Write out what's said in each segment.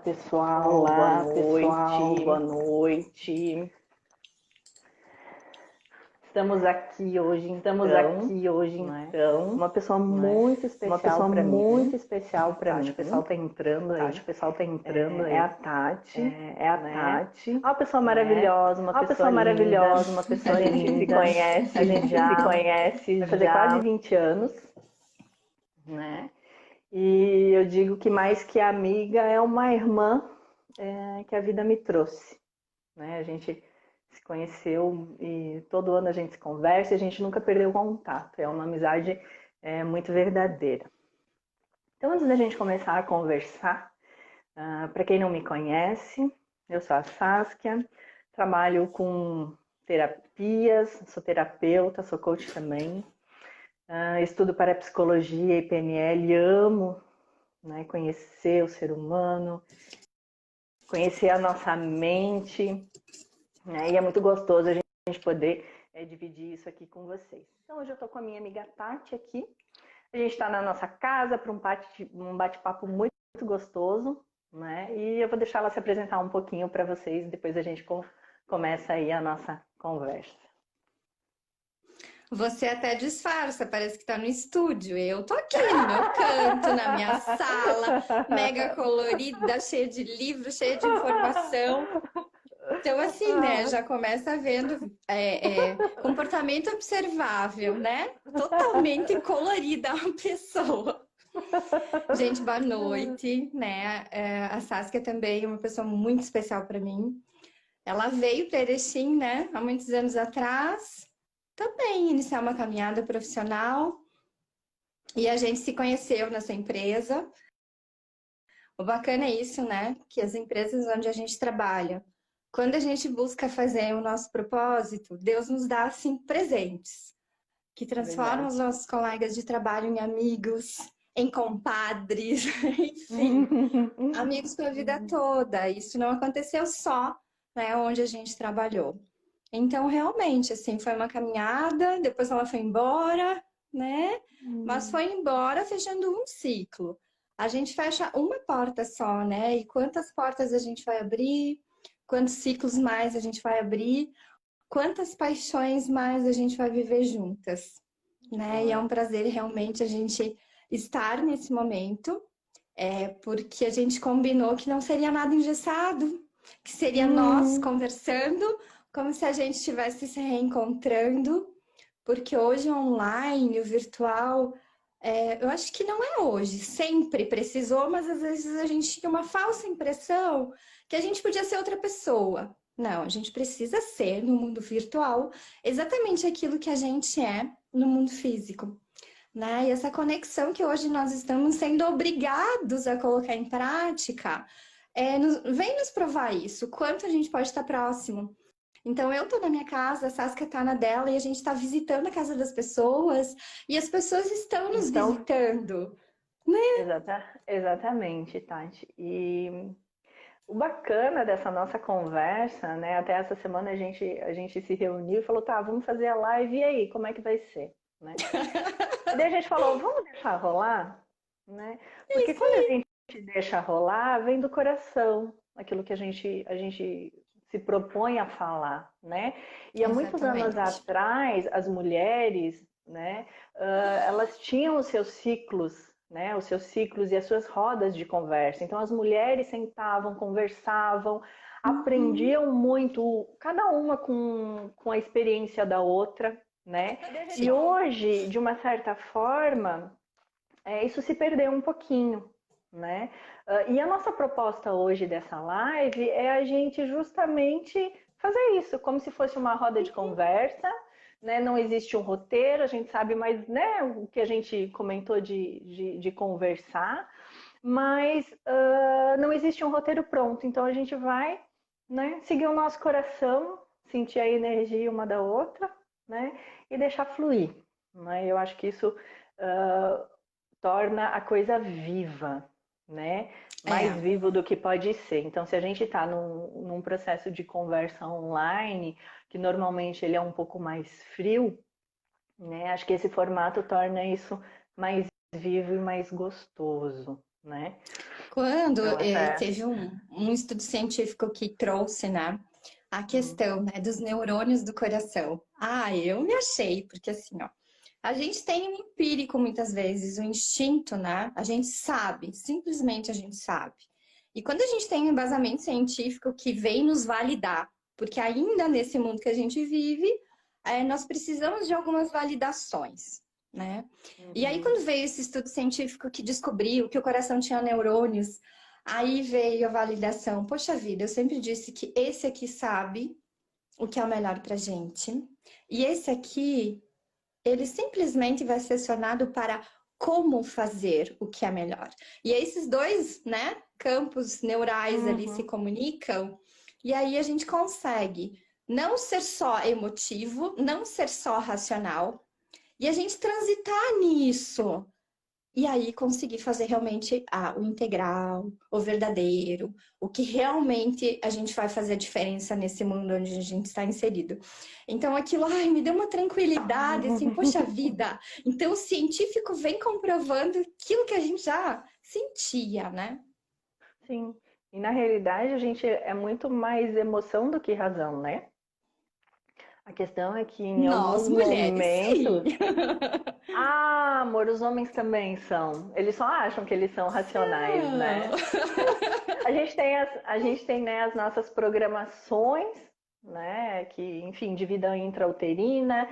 Olá, pessoal, boa noite. Estamos aqui hoje, então, uma pessoa muito especial para mim. Acho que o pessoal está entrando aí. É a Tati. Uma pessoa maravilhosa, uma pessoa linda. A gente se conhece, vai fazer quase 20 anos, né? E eu digo que mais que amiga é uma irmã que a vida me trouxe, né? A gente se conheceu e todo ano a gente se conversa e a gente nunca perdeu contato. É uma amizade muito verdadeira. Então, antes da gente começar a conversar, para quem não me conhece, eu sou a Saskia, trabalho com terapias, sou terapeuta, sou coach também, estudo para psicologia e PNL, amo, né, conhecer o ser humano, conhecer a nossa mente, né, e é muito gostoso a gente poder dividir isso aqui com vocês. Então, hoje eu estou com a minha amiga Tati aqui. A gente está na nossa casa para um bate-papo muito gostoso, né? E eu vou deixar ela se apresentar um pouquinho para vocês, depois a gente começa aí a nossa conversa. Você até disfarça, parece que está no estúdio. Eu tô aqui no meu canto, na minha sala, mega colorida, cheia de livros, cheia de informação. Então, assim, né, já começa vendo comportamento observável, né? Totalmente colorida a pessoa. Gente, boa noite, né? A Saskia também é uma pessoa muito especial para mim. Ela veio para Erechim, né, há muitos anos atrás, também iniciar uma caminhada profissional. E a gente se conheceu nessa empresa. O bacana é isso, né? Que as empresas onde a gente trabalha, quando a gente busca fazer o nosso propósito, Deus nos dá, assim, presentes, que transformam os nossos colegas de trabalho em amigos, em compadres, enfim, amigos para a vida toda. Isso não aconteceu só, né, onde a gente trabalhou. Então, realmente, assim, foi uma caminhada, depois ela foi embora, né? Mas foi embora fechando um ciclo. A gente fecha uma porta só, né? E quantas portas a gente vai abrir? Quantos ciclos mais a gente vai abrir? Quantas paixões mais a gente vai viver juntas, né? E é um prazer realmente a gente estar nesse momento, porque a gente combinou que não seria nada engessado, que seria nós conversando, como se a gente estivesse se reencontrando, porque hoje o online, o virtual, eu acho que não é hoje, sempre precisou, mas às vezes a gente tinha uma falsa impressão que a gente podia ser outra pessoa. Não, a gente precisa ser no mundo virtual exatamente aquilo que a gente é no mundo físico, né? E essa conexão que hoje nós estamos sendo obrigados a colocar em prática, vem nos provar isso, o quanto a gente pode estar próximo. Então, eu tô na minha casa, a Saskia tá na dela, e a gente tá visitando a casa das pessoas, e as pessoas estão nos visitando, né? Exatamente, Tati. E o bacana dessa nossa conversa, né? Até essa semana a gente se reuniu e falou, tá, vamos fazer a live, e aí, como é que vai ser? Né? E daí a gente falou, vamos deixar rolar? Né? Porque quando a gente deixa rolar, vem do coração aquilo que a gente se propõe a falar, né? E há muitos anos atrás, as mulheres, né, elas tinham os seus ciclos, né, os seus ciclos e as suas rodas de conversa. Então as mulheres sentavam, conversavam, aprendiam muito, cada uma com a experiência da outra, né? E hoje, de uma certa forma, isso se perdeu um pouquinho, né? E a nossa proposta hoje dessa live é a gente justamente fazer isso, como se fosse uma roda de conversa, né? Não existe um roteiro, a gente sabe mais, né, o que a gente comentou de conversar, mas não existe um roteiro pronto, então a gente vai, né, seguir o nosso coração, sentir a energia uma da outra, né, e deixar fluir. Né? Eu acho que isso torna a coisa viva, né? Mais vivo do que pode ser. Então, se a gente está num processo de conversa online, que normalmente ele é um pouco mais frio, né? Acho que esse formato torna isso mais vivo e mais gostoso, né? Quando teve um estudo científico que trouxe, né, a questão, né, dos neurônios do coração. Eu me achei, porque assim, ó, a gente tem um empírico muitas vezes, um instinto, né? A gente sabe, simplesmente a gente sabe. E quando a gente tem um embasamento científico que vem nos validar, porque ainda nesse mundo que a gente vive, nós precisamos de algumas validações, né? E aí quando veio esse estudo científico que descobriu que o coração tinha neurônios, aí veio a validação. Poxa vida, eu sempre disse que esse aqui sabe o que é o melhor pra gente. E esse aqui, ele simplesmente vai ser acionado para como fazer o que é melhor. E esses dois, né, campos neurais ali se comunicam, e aí a gente consegue não ser só emotivo, não ser só racional, e a gente transitar nisso. E aí conseguir fazer realmente o integral, o verdadeiro, o que realmente a gente vai fazer a diferença nesse mundo onde a gente está inserido. Então aquilo, me deu uma tranquilidade, assim, poxa vida. Então o científico vem comprovando aquilo que a gente já sentia, né? Sim. E na realidade a gente é muito mais emoção do que razão, né? A questão é que em alguns momentos... amor, os homens também são. Eles só acham que eles são racionais, né? A gente tem, né, as nossas programações, né? Que, enfim, de vida intrauterina,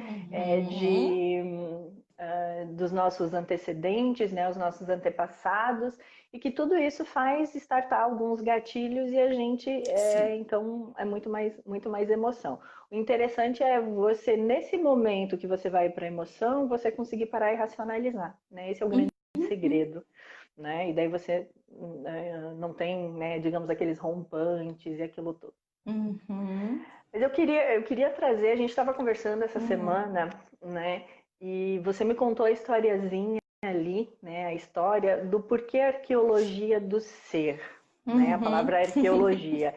dos nossos antecedentes, né? Os nossos antepassados. E que tudo isso faz startar alguns gatilhos e a gente, então, é muito mais emoção. O interessante é você, nesse momento que você vai para a emoção, você conseguir parar e racionalizar, né? Esse é o grande segredo, né? E daí você não tem, né, digamos, aqueles rompantes e aquilo tudo. Mas eu queria trazer, a gente estava conversando essa semana, né? E você me contou a historiazinha ali, né? A história do porquê arqueologia do ser, né? A palavra arqueologia.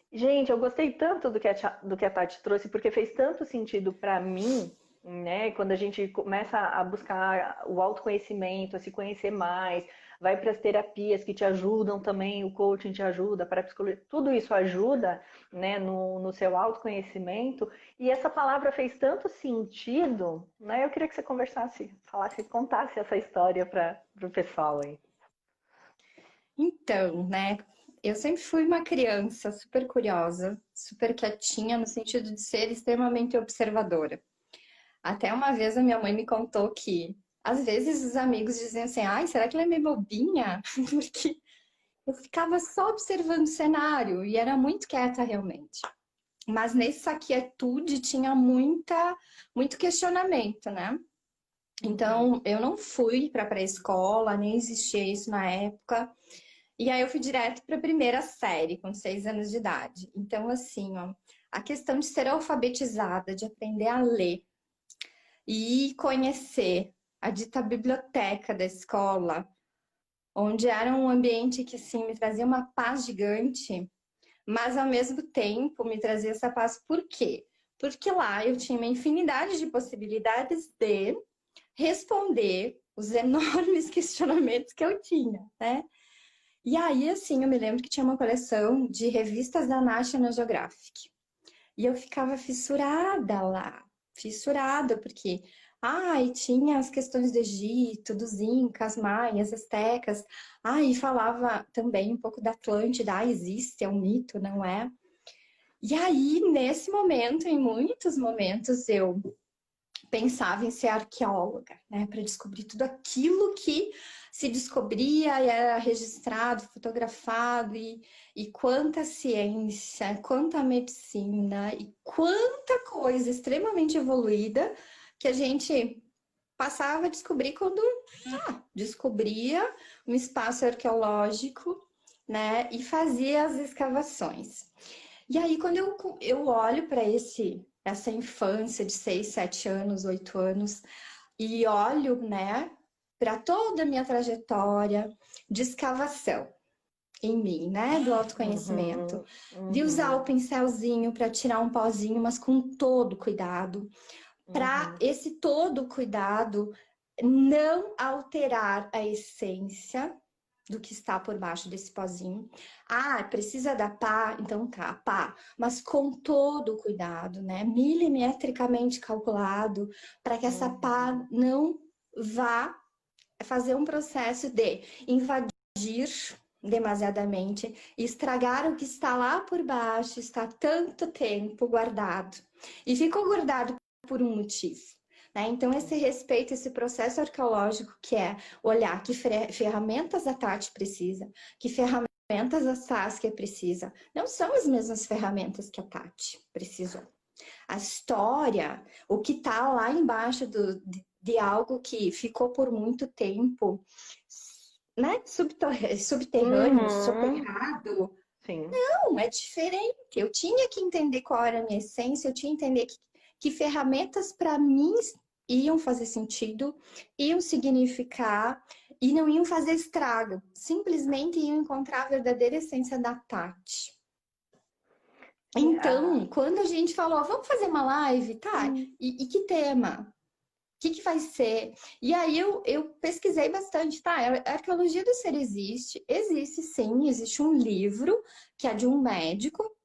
Gente, eu gostei tanto do que a Tati trouxe, porque fez tanto sentido para mim, né? Quando a gente começa a buscar o autoconhecimento, a se conhecer mais, vai para as terapias que te ajudam também, o coaching te ajuda, para a psicologia, tudo isso ajuda, né, no seu autoconhecimento. E essa palavra fez tanto sentido, né? Eu queria que você falasse, contasse essa história para o pessoal aí. Então, né? Eu sempre fui uma criança super curiosa, super quietinha, no sentido de ser extremamente observadora. Até uma vez a minha mãe me contou que, às vezes, os amigos diziam assim, será que ela é meio bobinha? Porque eu ficava só observando o cenário e era muito quieta realmente. Mas nessa quietude tinha muito questionamento, né? Então, eu não fui para a pré-escola, nem existia isso na época. E aí eu fui direto para a primeira série, com 6 anos de idade. Então, assim, ó, a questão de ser alfabetizada, de aprender a ler e conhecer a dita biblioteca da escola, onde era um ambiente que, assim, me trazia uma paz gigante, mas, ao mesmo tempo, me trazia essa paz. Por quê? Porque lá eu tinha uma infinidade de possibilidades de responder os enormes questionamentos que eu tinha, né? E aí, assim, eu me lembro que tinha uma coleção de revistas da National Geographic. E eu ficava fissurada lá. Fissurada, porque... e tinha as questões do Egito, dos Incas, Maias, Astecas. E falava também um pouco da Atlântida. Existe, é um mito, não é? E aí, nesse momento, em muitos momentos, eu pensava em ser arqueóloga, né? Para descobrir tudo aquilo que se descobria e era registrado, fotografado, e quanta ciência, quanta medicina, e quanta coisa extremamente evoluída que a gente passava a descobrir quando descobria um espaço arqueológico, né? E fazia as escavações. E aí, quando eu olho para essa infância de 6, 7 anos, 8 anos, e olho, né, para toda a minha trajetória de escavação em mim, né, do autoconhecimento, de usar o pincelzinho para tirar um pozinho, mas com todo cuidado, para esse todo cuidado não alterar a essência do que está por baixo desse pozinho. Ah, precisa da pá? Então tá, pá. Mas com todo o cuidado, né? Milimetricamente calculado, para que essa pá não vá fazer um processo de invadir demasiadamente e estragar o que está lá por baixo, está tanto tempo guardado. E ficou guardado por um motivo. Né? Então, esse respeito, esse processo arqueológico, que é olhar que ferramentas a Tati precisa, que ferramentas a Saskia precisa, não são as mesmas ferramentas que a Tati precisou. A história, o que está lá embaixo de algo que ficou por muito tempo, né? Subterrâneo, soterrado. Sim. Não, é diferente. Eu tinha que entender qual era a minha essência, eu tinha que entender que ferramentas para mim iam fazer sentido, iam significar e não iam fazer estrago. Simplesmente iam encontrar a verdadeira essência da Tati. Então, quando a gente falou, vamos fazer uma live, tá? E que tema? O que vai ser? E aí eu pesquisei bastante, tá? A arqueologia do ser existe sim, existe um livro que é de um médico,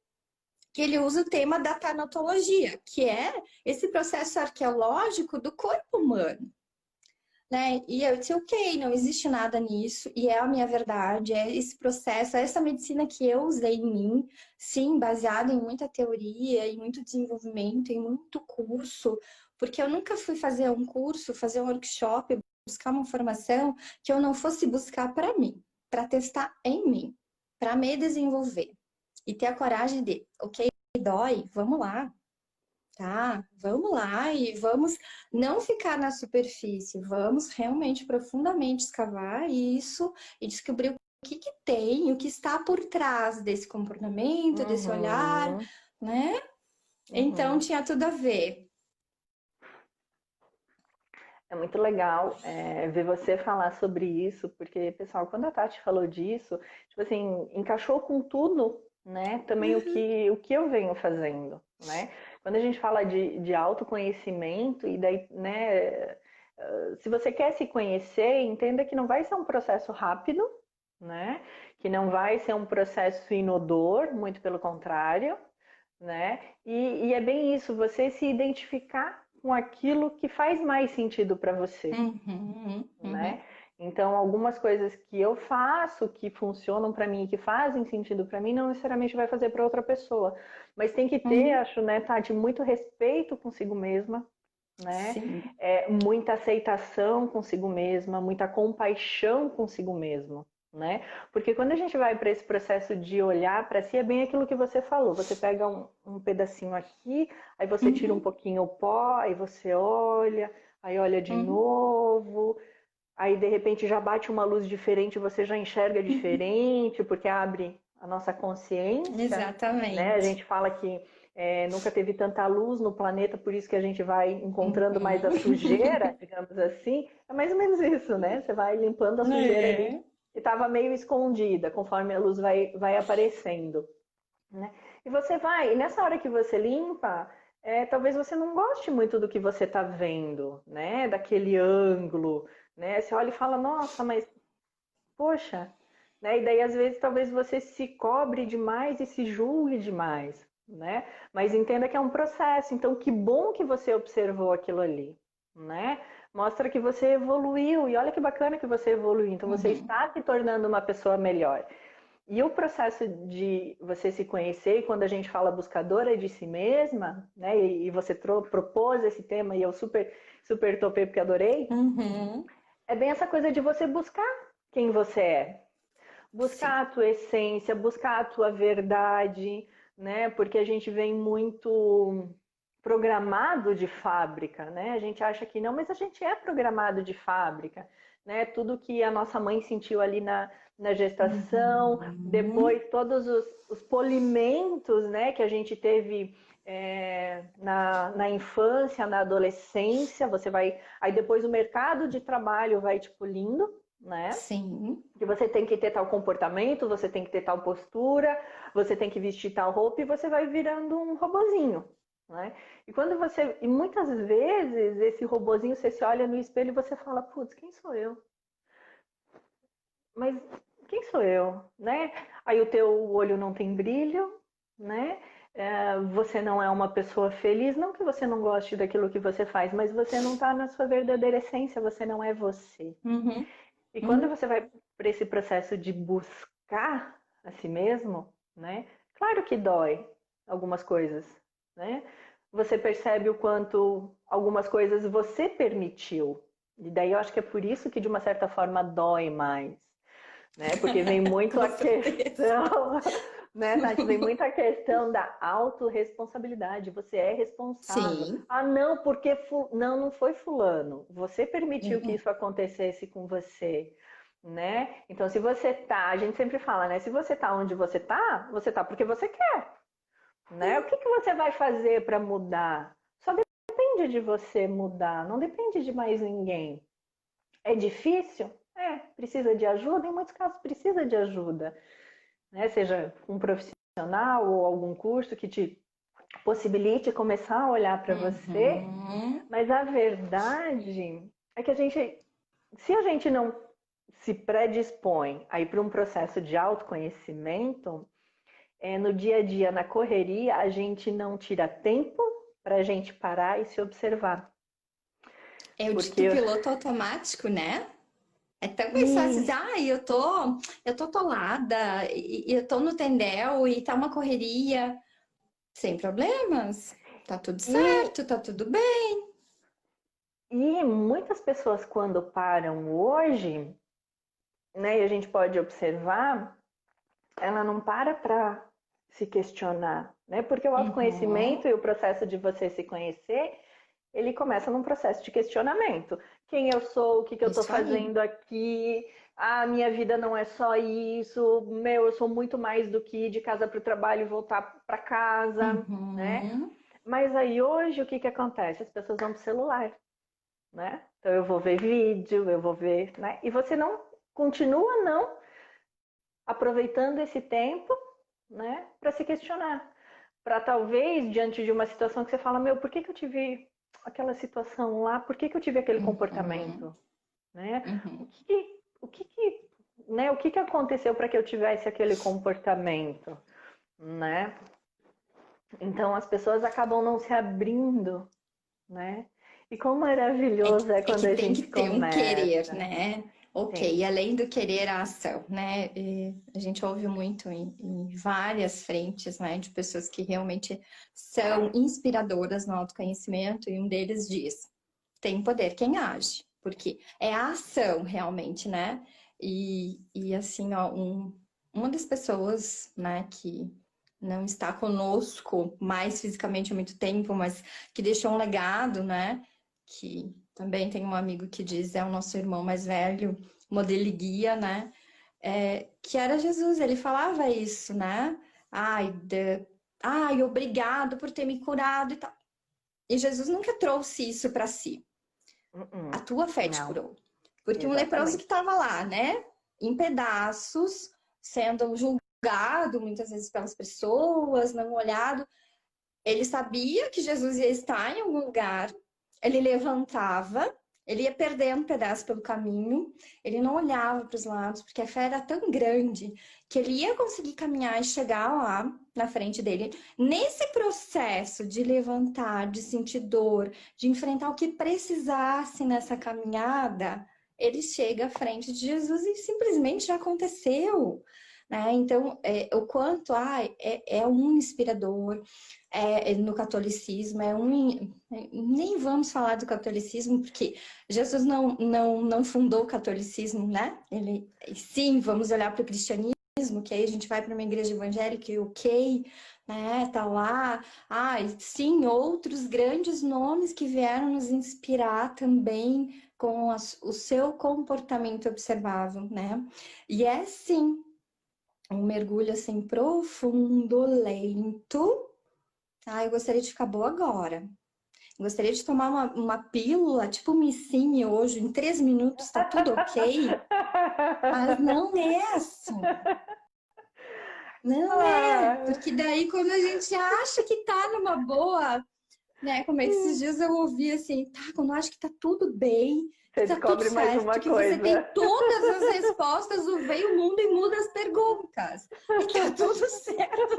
que ele usa o tema da tanatologia, que é esse processo arqueológico do corpo humano. Né? E eu disse, ok, não existe nada nisso, e é a minha verdade, é esse processo, é essa medicina que eu usei em mim, sim, baseada em muita teoria, em muito desenvolvimento, em muito curso, porque eu nunca fui fazer um curso, fazer um workshop, buscar uma formação que eu não fosse buscar para mim, para testar em mim, para me desenvolver, e ter a coragem de, ok, dói, vamos lá. Tá, vamos lá e vamos não ficar na superfície, vamos realmente profundamente escavar isso e descobrir o que tem, o que está por trás desse comportamento, desse olhar, né? Então tinha tudo a ver. É muito legal ver você falar sobre isso, porque, pessoal, quando a Tati falou disso, tipo assim, encaixou com tudo, né? Também o que eu venho fazendo, né? Quando a gente fala de autoconhecimento, e daí, né? Se você quer se conhecer, entenda que não vai ser um processo rápido, né? Que não vai ser um processo inodor, muito pelo contrário, né? E é bem isso, você se identificar com aquilo que faz mais sentido para você, né? Então, algumas coisas que eu faço, que funcionam para mim, que fazem sentido para mim, não necessariamente vai fazer para outra pessoa. Mas tem que ter, acho, né, Tati, muito respeito consigo mesma, né? Muita aceitação consigo mesma, muita compaixão consigo mesmo, né? Porque quando a gente vai para esse processo de olhar para si, é bem aquilo que você falou. Você pega um pedacinho aqui, aí você tira um pouquinho o pó, aí você olha, aí olha de novo. Aí, de repente, já bate uma luz diferente, você já enxerga diferente, porque abre a nossa consciência. Exatamente. Né? A gente fala que nunca teve tanta luz no planeta, por isso que a gente vai encontrando mais a sujeira, digamos assim. É mais ou menos isso, né? Você vai limpando a sujeira ali, que estava meio escondida, conforme a luz vai aparecendo. Né? E você vai, e nessa hora que você limpa, talvez você não goste muito do que você está vendo, né? Daquele ângulo, né? Você olha e fala, nossa, mas poxa, né? E daí às vezes talvez você se cobre demais e se julgue demais, né? Mas entenda que é um processo, então que bom que você observou aquilo ali, né? Mostra que você evoluiu e olha que bacana que você evoluiu, então você está se tornando uma pessoa melhor. E o processo de você se conhecer, e quando a gente fala buscadora de si mesma, né? E você propôs esse tema e eu super topei porque adorei. É bem essa coisa de você buscar quem você é. Buscar a tua essência, buscar a tua verdade, né? Porque a gente vem muito programado de fábrica, né? A gente acha que não, mas a gente é programado de fábrica, né? Tudo que a nossa mãe sentiu ali na gestação, depois todos os polimentos, né? Que a gente teve na infância, na adolescência, você vai... Aí depois o mercado de trabalho vai te polindo, né? Sim. Que você tem que ter tal comportamento, você tem que ter tal postura, você tem que vestir tal roupa e você vai virando um robozinho, né? E quando você... E muitas vezes esse robozinho, você se olha no espelho e você fala, putz, quem sou eu? Mas quem sou eu, né? Aí o teu olho não tem brilho, né? Você não é uma pessoa feliz, não que você não goste daquilo que você faz, mas você não está na sua verdadeira essência, você não é você. Uhum. E quando você vai para esse processo de buscar a si mesmo, né? Claro que dói algumas coisas, né? Você percebe o quanto algumas coisas você permitiu. E daí eu acho que é por isso que de uma certa forma dói mais, né? Porque vem muito a questão, né, Nath? Vem muito a questão da autorresponsabilidade. Você é responsável. Sim. Ah, não, porque não foi fulano. Você permitiu que isso acontecesse com você, né? Então, se você tá, a gente sempre fala, né? Se você tá onde você tá porque você quer, né? O que você vai fazer para mudar? Só depende de você mudar, não depende de mais ninguém. É difícil? Precisa de ajuda? Em muitos casos precisa de ajuda, né? Seja um profissional ou algum curso que te possibilite começar a olhar para você. Mas a verdade é que se a gente não se predispõe a ir para um processo de autoconhecimento, no dia a dia, na correria, a gente não tira tempo para a gente parar e se observar. É o dito piloto automático, né? É tão mais fácil dizer, eu tô atolada, e eu tô no tendel e tá uma correria. Sem problemas. Tá tudo certo, tá tudo bem. E muitas pessoas, quando param hoje, né, e a gente pode observar, ela não para se questionar, né? Porque o autoconhecimento e o processo de você se conhecer, ele começa num processo de questionamento. Quem eu sou, o que eu estou fazendo aqui, a minha vida não é só isso, eu sou muito mais do que ir de casa para o trabalho e voltar para casa, né? Mas aí hoje o que acontece? As pessoas vão para o celular, né? Então eu vou ver vídeo, eu vou ver, né? E você não continua não aproveitando esse tempo, né, para se questionar, para talvez diante de uma situação que você fala, por que eu tive aquela situação lá? Por que eu tive aquele comportamento, né? O que aconteceu para que eu tivesse aquele comportamento, né? Então as pessoas acabam não se abrindo, né? E quão maravilhoso é quando a gente começa. Tem um querer, né? Ok, e além do querer, a ação, né? E a gente ouve muito em várias frentes, né? De pessoas que realmente são inspiradoras no autoconhecimento, e um deles diz: tem poder quem age, porque é a ação realmente, né? E assim, ó, uma das pessoas, né, que não está conosco mais fisicamente há muito tempo, mas que deixou um legado, né? Que também tem um amigo que diz, é o nosso irmão mais velho, modelo e guia, né? Que era Jesus, ele falava isso, né? Ai, obrigado por ter me curado e tal. E Jesus nunca trouxe isso para si. A tua fé te curou. Porque um leproso que estava lá, né? Em pedaços, sendo julgado muitas vezes pelas pessoas, não olhado. Ele sabia que Jesus ia estar em algum lugar, ele levantava, ele ia perdendo pedaço pelo caminho, ele não olhava para os lados, porque a fé era tão grande que ele ia conseguir caminhar e chegar lá na frente dele. Nesse processo de levantar, de sentir dor, de enfrentar o que precisasse nessa caminhada, ele chega à frente de Jesus e simplesmente já aconteceu. Né? Então, o quanto é um inspirador no catolicismo, nem vamos falar do catolicismo, porque Jesus não fundou o catolicismo, né? Sim, vamos olhar para o cristianismo, que aí a gente vai para uma igreja evangélica e ok, né? Tá lá. Sim, outros grandes nomes que vieram nos inspirar também com o seu comportamento observável, né? E sim, um mergulho assim profundo, lento. Eu gostaria de ficar boa agora. Gostaria de tomar uma pílula, tipo Missini hoje, em 3 minutos tá tudo ok. Mas não é assim. Não é. Porque daí quando a gente acha que tá numa boa, Né? Como é que esses dias eu ouvi assim, tá, quando eu acho que tá tudo bem, Você tá descobre tudo mais certo, uma que coisa. você tem todas as respostas, vem o mundo e muda as perguntas. E tá tudo certo.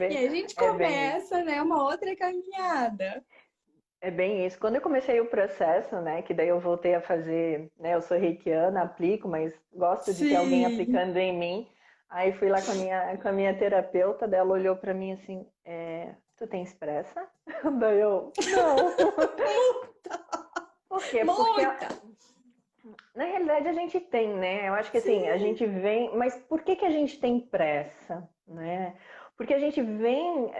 E aí a gente É bem isso. começa, né, uma outra caminhada. É bem isso. Quando eu comecei o processo, né, que daí eu voltei a fazer, né, eu sou reikiana, aplico, mas gosto de ter alguém Sim. aplicando em mim. Aí fui lá com a minha terapeuta, daí ela olhou pra mim assim, tu tens pressa? Daí eu, não. Por quê? Porque Muita! na realidade a gente tem, né? Eu acho que assim, a Sim. gente vem, mas por que que a gente tem pressa, né? Porque a gente vem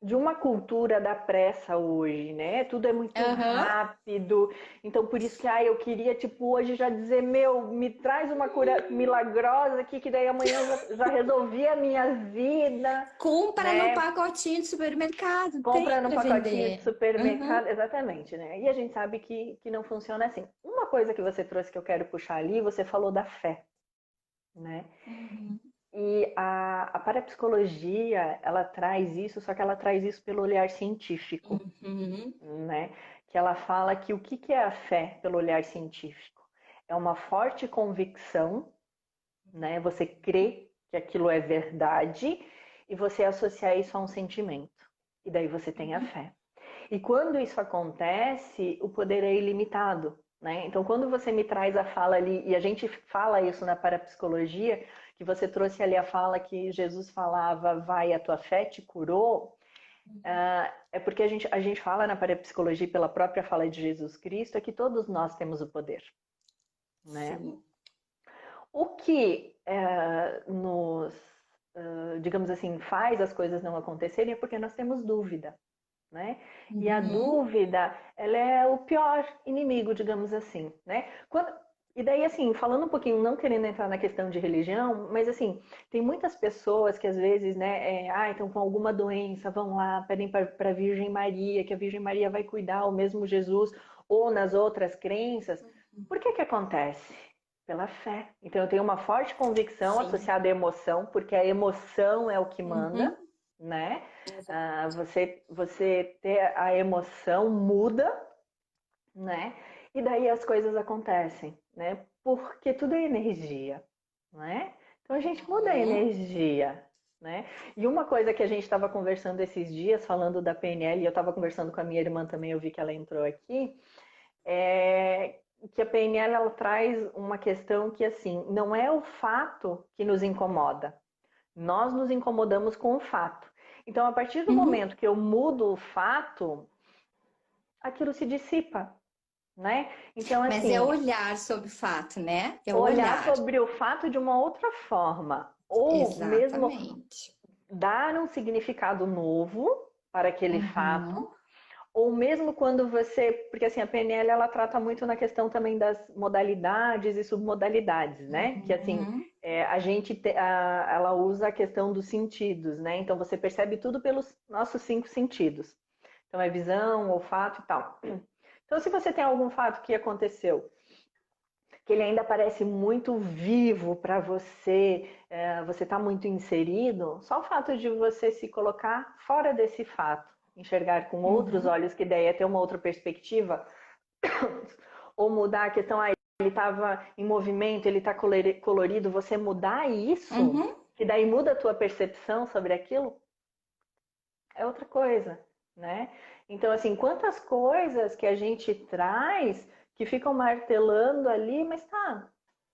de uma cultura da pressa hoje, né? Tudo é muito Aham. rápido, então por isso que eu queria, tipo, hoje já dizer, meu, me traz uma cura milagrosa aqui, que daí amanhã eu já resolvi a minha vida, Compra no né? pacotinho de supermercado, tem Compra no para pacotinho de vender. supermercado, Uhum. exatamente, né? E a gente sabe que não funciona assim. Uma coisa que você trouxe que eu quero puxar ali, você falou da fé, né? Uhum. E a parapsicologia, ela traz isso, só que ela traz isso pelo olhar científico, Uhum. né? Que ela fala que o que é a fé pelo olhar científico? É uma forte convicção, né? Você crê que aquilo é verdade e você associar isso a um sentimento. E daí você tem a Uhum. fé. E quando isso acontece, o poder é ilimitado, né? Então, quando você me traz a fala ali, e a gente fala isso na parapsicologia, que você trouxe ali a fala que Jesus falava, vai, a tua fé te curou, é porque a gente fala na parapsicologia, pela própria fala de Jesus Cristo, é que todos nós temos o poder, né? Sim. O que digamos assim, faz as coisas não acontecerem é porque nós temos dúvida. Né? E a Uhum. dúvida, ela é o pior inimigo, digamos assim, né? E daí, assim, falando um pouquinho, não querendo entrar na questão de religião, mas assim, tem muitas pessoas que às vezes, né, estão com alguma doença, vão lá, pedem para a Virgem Maria, que a Virgem Maria vai cuidar, o mesmo Jesus, ou nas outras crenças. Por que que acontece? Pela fé. Então, eu tenho uma forte convicção Sim. associada à emoção, porque a emoção é o que manda, Uhum. né? Exato. Você ter a emoção muda, né? E daí as coisas acontecem, né? Porque tudo é energia, né? Então a gente muda a Uhum. energia, né? E uma coisa que a gente estava conversando esses dias, falando da PNL, e eu estava conversando com a minha irmã também, eu vi que ela entrou aqui, é que a PNL ela traz uma questão que assim, não é o fato que nos incomoda, nós nos incomodamos com o fato. Então, a partir do Uhum. momento que eu mudo o fato, aquilo se dissipa, né? Então, Mas é assim, olhar sobre o fato, né? É o olhar olhar. sobre o fato de uma outra forma, ou mesmo Exatamente. dar um significado novo para aquele Uhum. fato, ou mesmo quando você, porque assim a PNL ela trata muito na questão também das modalidades e submodalidades, né? Que assim Uhum. ela usa a questão dos sentidos, né? Então você percebe tudo pelos nossos 5 sentidos. Então é visão, olfato e tal. Então se você tem algum fato que aconteceu que ele ainda parece muito vivo para você, você está muito inserido, só o fato de você se colocar fora desse fato, enxergar com outros Uhum. olhos, que daí é ter uma outra perspectiva, ou mudar a questão, ele estava em movimento, ele está colorido, você mudar isso, Uhum. que daí muda a tua percepção sobre aquilo, é outra coisa, né? Então, assim, quantas coisas que a gente traz que ficam martelando ali, mas tá,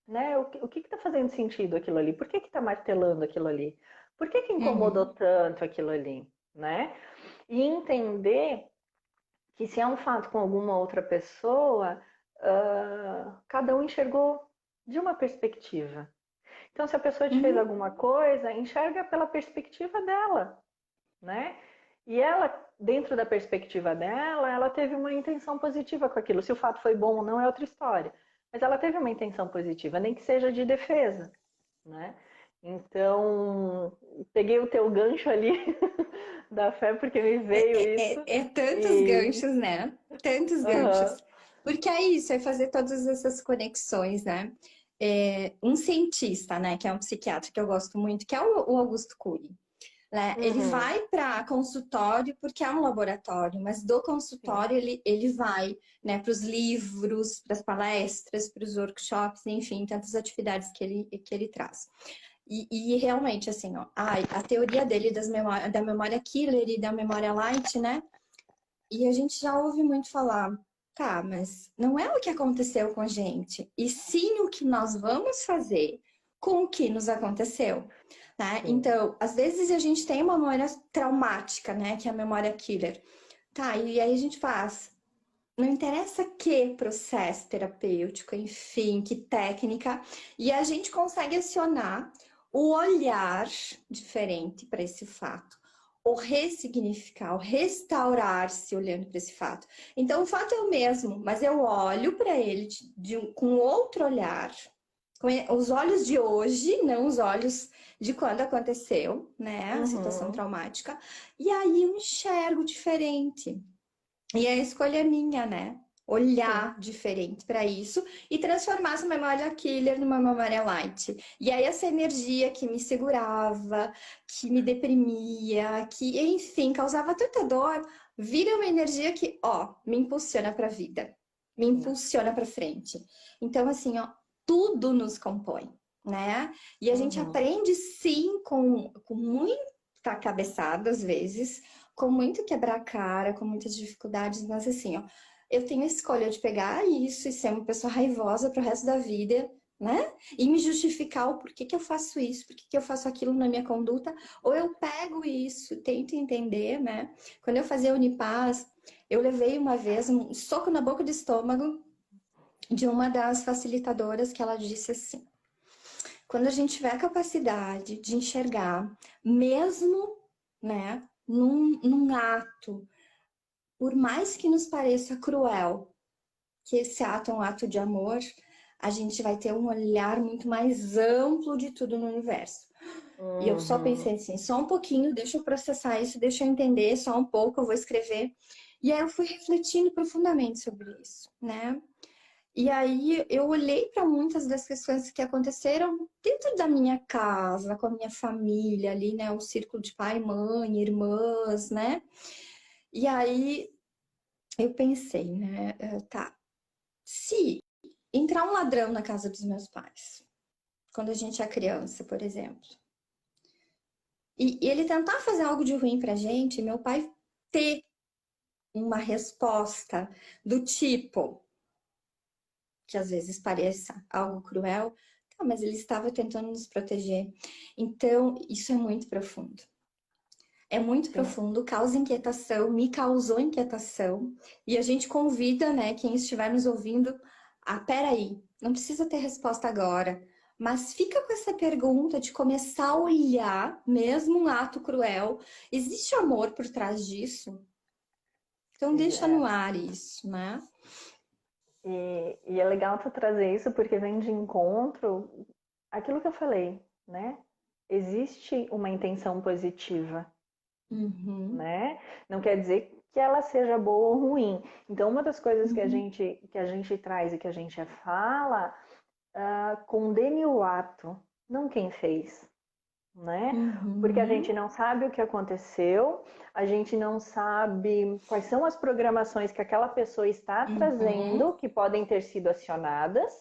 né? O que está fazendo sentido aquilo ali? Por que está martelando aquilo ali? Por que incomodou Uhum. tanto aquilo ali, né? E entender que se é um fato com alguma outra pessoa, cada um enxergou de uma perspectiva. Então, se a pessoa te fez Uhum. alguma coisa, enxerga pela perspectiva dela, né? E ela, dentro da perspectiva dela, ela teve uma intenção positiva com aquilo. Se o fato foi bom ou não é outra história. Mas ela teve uma intenção positiva, nem que seja de defesa, né? Então, peguei o teu gancho ali da fé porque me veio isso. É tantos E ganchos, né? Tantos uhum, ganchos. Porque é isso, é fazer todas essas conexões, né? Um cientista, né, que é um psiquiatra que eu gosto muito, que é o Augusto Cury. né? Ele vai para consultório porque é um laboratório, mas do consultório ele vai, né, para os livros, para as palestras, para os workshops, enfim, tantas atividades que ele traz. E realmente, assim, ó, a teoria dele da memória killer e da memória light, né? E a gente já ouve muito falar, tá, mas não é o que aconteceu com a gente, e sim o que nós vamos fazer com o que nos aconteceu, né? Então, às vezes a gente tem uma memória traumática, né, que é a memória killer. Tá, e aí a gente faz, não interessa que processo terapêutico, enfim, que técnica, e a gente consegue acionar o olhar diferente para esse fato, ou ressignificar, ou restaurar-se olhando para esse fato. Então, o fato é o mesmo, mas eu olho para ele com outro olhar, com os olhos de hoje, não os olhos de quando aconteceu, né, a situação traumática, e aí eu enxergo diferente. E a escolha é minha, né? Olhar diferente para isso e transformar essa memória killer numa memória light. E aí essa energia que me segurava, que me deprimia, que, enfim, causava tanta dor, vira uma energia que, ó, me impulsiona para a vida, me impulsiona para frente. Então, assim, ó, tudo nos compõe, né? E a gente aprende sim com muita cabeçada às vezes, com muito quebrar a cara, com muitas dificuldades, mas assim, ó, eu tenho a escolha de pegar isso e ser uma pessoa raivosa pro resto da vida, né? E me justificar o porquê que eu faço isso, porquê que eu faço aquilo na minha conduta, ou eu pego isso, tento entender, né? Quando eu fazia Unipaz, eu levei uma vez um soco na boca do estômago de uma das facilitadoras que ela disse assim: quando a gente tiver a capacidade de enxergar, mesmo, né, num ato, por mais que nos pareça cruel, que esse ato é um ato de amor, a gente vai ter um olhar muito mais amplo de tudo no universo. E eu só pensei assim, só um pouquinho, deixa eu processar isso, deixa eu entender, só um pouco, eu vou escrever. E aí eu fui refletindo profundamente sobre isso, né? E aí eu olhei para muitas das questões que aconteceram dentro da minha casa, com a minha família ali, né? O círculo de pai, mãe, irmãs, né? E aí eu pensei, né? Tá, se entrar um ladrão na casa dos meus pais, quando a gente é criança, por exemplo, e ele tentar fazer algo de ruim pra gente, meu pai ter uma resposta do tipo, que às vezes pareça algo cruel, tá, mas ele estava tentando nos proteger. Então, isso é muito profundo. É muito profundo, causa inquietação, me causou inquietação. E a gente convida, né, quem estiver nos ouvindo, peraí, não precisa ter resposta agora, mas fica com essa pergunta de começar a olhar, mesmo um ato cruel, existe amor por trás disso? Então deixa no ar isso, né? E é legal tu trazer isso porque vem de encontro aquilo que eu falei, né? Existe uma intenção positiva, né? Não quer dizer que ela seja boa ou ruim. Então, uma das coisas que a gente traz e que a gente fala, condene o ato, não quem fez, né? Porque a gente não sabe o que aconteceu, a gente não sabe quais são as programações que aquela pessoa está trazendo, que podem ter sido acionadas,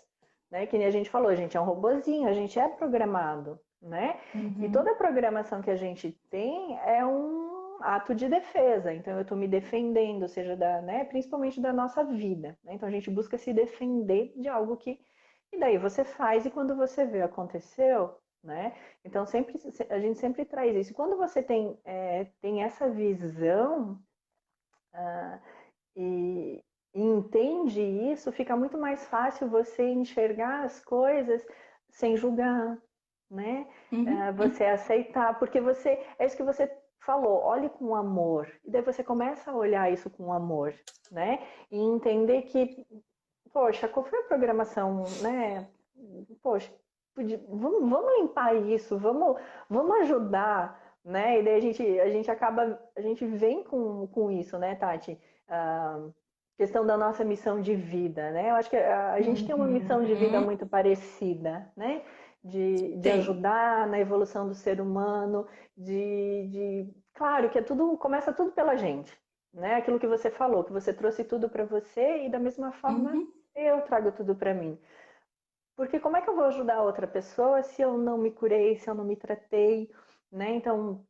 né? Que nem a gente falou, a gente é um robozinho, a gente é programado, né? E toda a programação que a gente tem é um ato de defesa. Então eu estou me defendendo, seja né? Principalmente da nossa vida, né? Então a gente busca se defender de algo que e daí você faz e quando você vê aconteceu, né? Então a gente sempre traz isso. Quando você tem essa visão e entende isso, fica muito mais fácil você enxergar as coisas sem julgar, né? Você aceitar, porque é isso que você falou, olhe com amor. E daí você começa a olhar isso com amor, né? E entender que, poxa, qual foi a programação, né? Poxa, vamos limpar isso, vamos ajudar, né? E daí a gente vem com isso, né, Tati? Questão da nossa missão de vida, né? Eu acho que a gente tem uma missão de vida muito parecida, né? de ajudar na evolução do ser humano, claro que começa tudo pela gente, né? Aquilo que você falou, que você trouxe tudo para você e da mesma forma eu trago tudo para mim. Porque como é que eu vou ajudar outra pessoa se eu não me curei, se eu não me tratei, né? Então,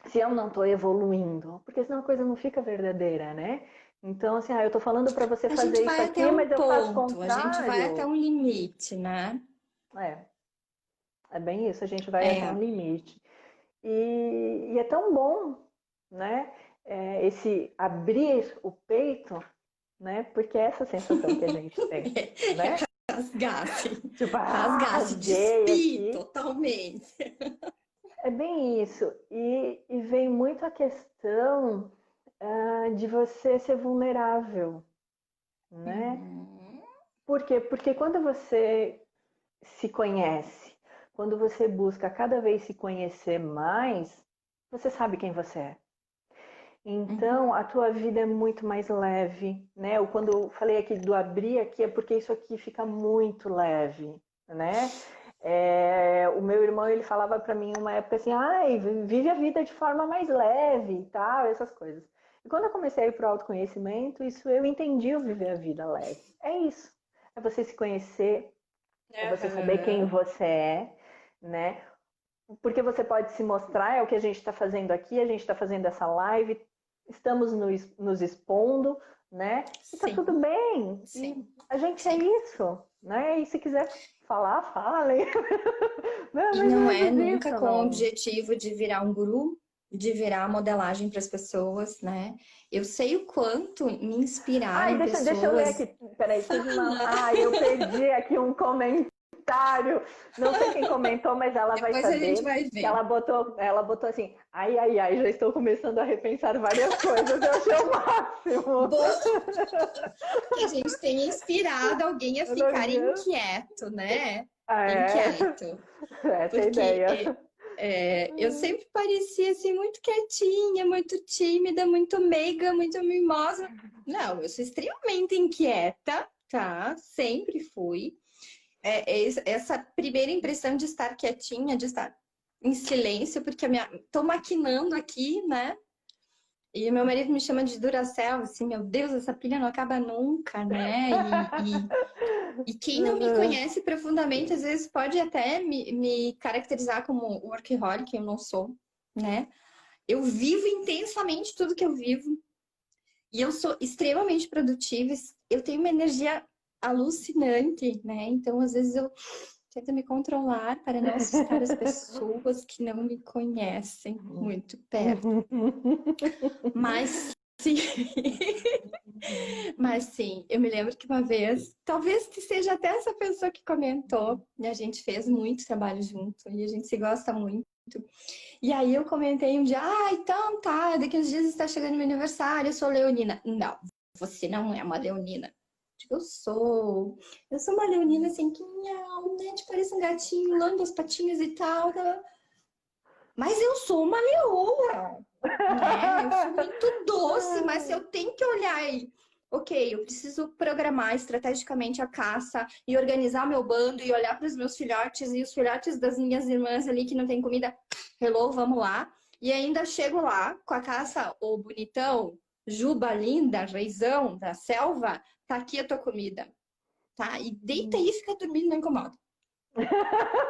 se eu não estou evoluindo, porque senão a coisa não fica verdadeira, né? Então, assim, eu tô falando para você fazer isso aqui, mas eu faço o contrário. A gente vai até um limite, né? É bem isso, a gente vai até um limite. E é tão bom, né? Esse abrir o peito, né? Porque é essa sensação que a gente tem, né? Rasgar-se. Tipo, rasgar-se, despir totalmente. É bem isso. E vem muito a questão de você ser vulnerável, né? Por quê? Porque quando você se conhece, quando você busca cada vez se conhecer mais, você sabe quem você é. Então, a tua vida é muito mais leve, né? Quando eu falei aqui do abrir aqui, é porque isso aqui fica muito leve, né? O meu irmão, ele falava para mim uma época assim, vive a vida de forma mais leve e tal, essas coisas. E quando eu comecei a ir para o autoconhecimento, isso eu entendi o viver a vida leve. É isso. É você se conhecer, é você saber quem você é, né? Porque você pode se mostrar, é o que a gente está fazendo aqui, a gente está fazendo essa live, estamos nos expondo, né? E tá tudo bem. Sim. E a gente é isso, né? E se quiser falar, fale. Não é nunca com o objetivo de virar um guru, de virar modelagem para as pessoas, né? Eu sei o quanto me inspirar em pessoas... Deixa eu ler aqui. Peraí, eu perdi aqui um comentário. Não sei quem comentou, mas ela vai Depois saber. A gente vai ver. Ela botou assim, já estou começando a repensar várias coisas, eu achei o máximo. Bom, que a gente tenha inspirado alguém a ficar inquieto, né? Inquieto. Essa é a ideia. Eu sempre parecia assim, muito quietinha, muito tímida, muito meiga, muito mimosa. Não, eu sou extremamente inquieta, tá? Sempre fui. Essa primeira impressão de estar quietinha, de estar em silêncio, porque tô maquinando aqui, né? E meu marido me chama de Duracell, assim, meu Deus, essa pilha não acaba nunca, né? E quem não me conhece profundamente, às vezes pode até me caracterizar como workaholic, eu não sou, né? Eu vivo intensamente tudo que eu vivo. E eu sou extremamente produtiva, eu tenho uma energia alucinante, né? Então, às vezes, eu tento me controlar para não assustar as pessoas que não me conhecem muito perto. Mas sim, mas sim, eu me lembro que uma vez, talvez que seja até essa pessoa que comentou, e a gente fez muito trabalho junto, e a gente se gosta muito. E aí eu comentei um dia, então tá, daqui uns dias está chegando meu aniversário, eu sou leonina. Não, você não é uma leonina. Eu sou uma leonina assim, que miau, né? Te parece um gatinho, lambe as patinhas e tal. Mas eu sou uma leoa, né? Eu sou muito doce, mas se eu tenho que olhar aí, ok, eu preciso programar estrategicamente a caça e organizar meu bando e olhar para os meus filhotes e os filhotes das minhas irmãs ali que não tem comida. Hello, vamos lá. E ainda chego lá com a caça, ô bonitão, juba linda, reizão da selva, tá aqui a tua comida, tá? E deita aí e fica dormindo, não incomoda.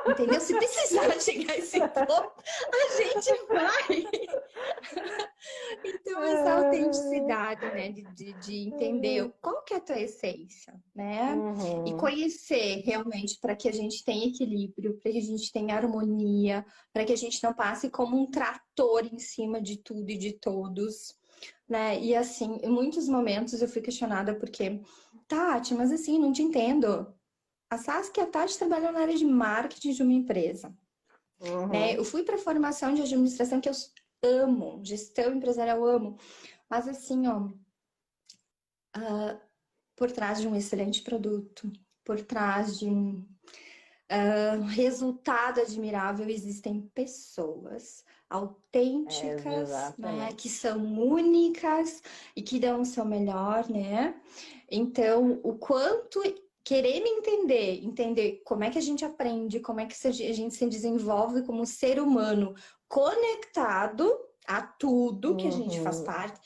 Entendeu? Se precisar chegar a esse ponto, a gente vai. Então, essa autenticidade, né? De entender qual que é a tua essência, né? E conhecer realmente para que a gente tenha equilíbrio, para que a gente tenha harmonia, para que a gente não passe como um trator em cima de tudo e de todos, né? E assim, em muitos momentos eu fui questionada porque, Tati, mas assim, não te entendo. A Saskia e a Tati trabalham na área de marketing de uma empresa. Né? Eu fui para formação de administração que eu amo, gestão empresarial eu amo. Mas assim, ó, por trás de um excelente produto, por trás de um resultado admirável, existem pessoas autênticas, né, que são únicas e que dão o seu melhor, né? Então, o quanto querer me entender como é que a gente aprende, como é que a gente se desenvolve como ser humano conectado a tudo que a gente faz parte.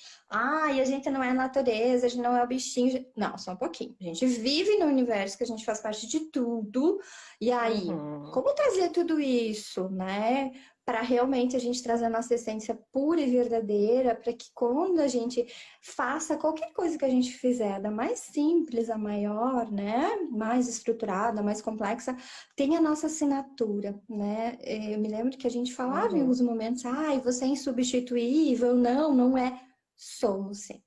E a gente não é a natureza, a gente não é o bichinho. Não, só um pouquinho. A gente vive no universo que a gente faz parte de tudo. E aí, como trazer tudo isso, né? Para realmente a gente trazer a nossa essência pura e verdadeira, para que quando a gente faça qualquer coisa que a gente fizer, da mais simples a maior, né? Mais estruturada, mais complexa, tem a nossa assinatura, né? Eu me lembro que a gente falava em alguns momentos, você é insubstituível. Não, não é. Somos sim.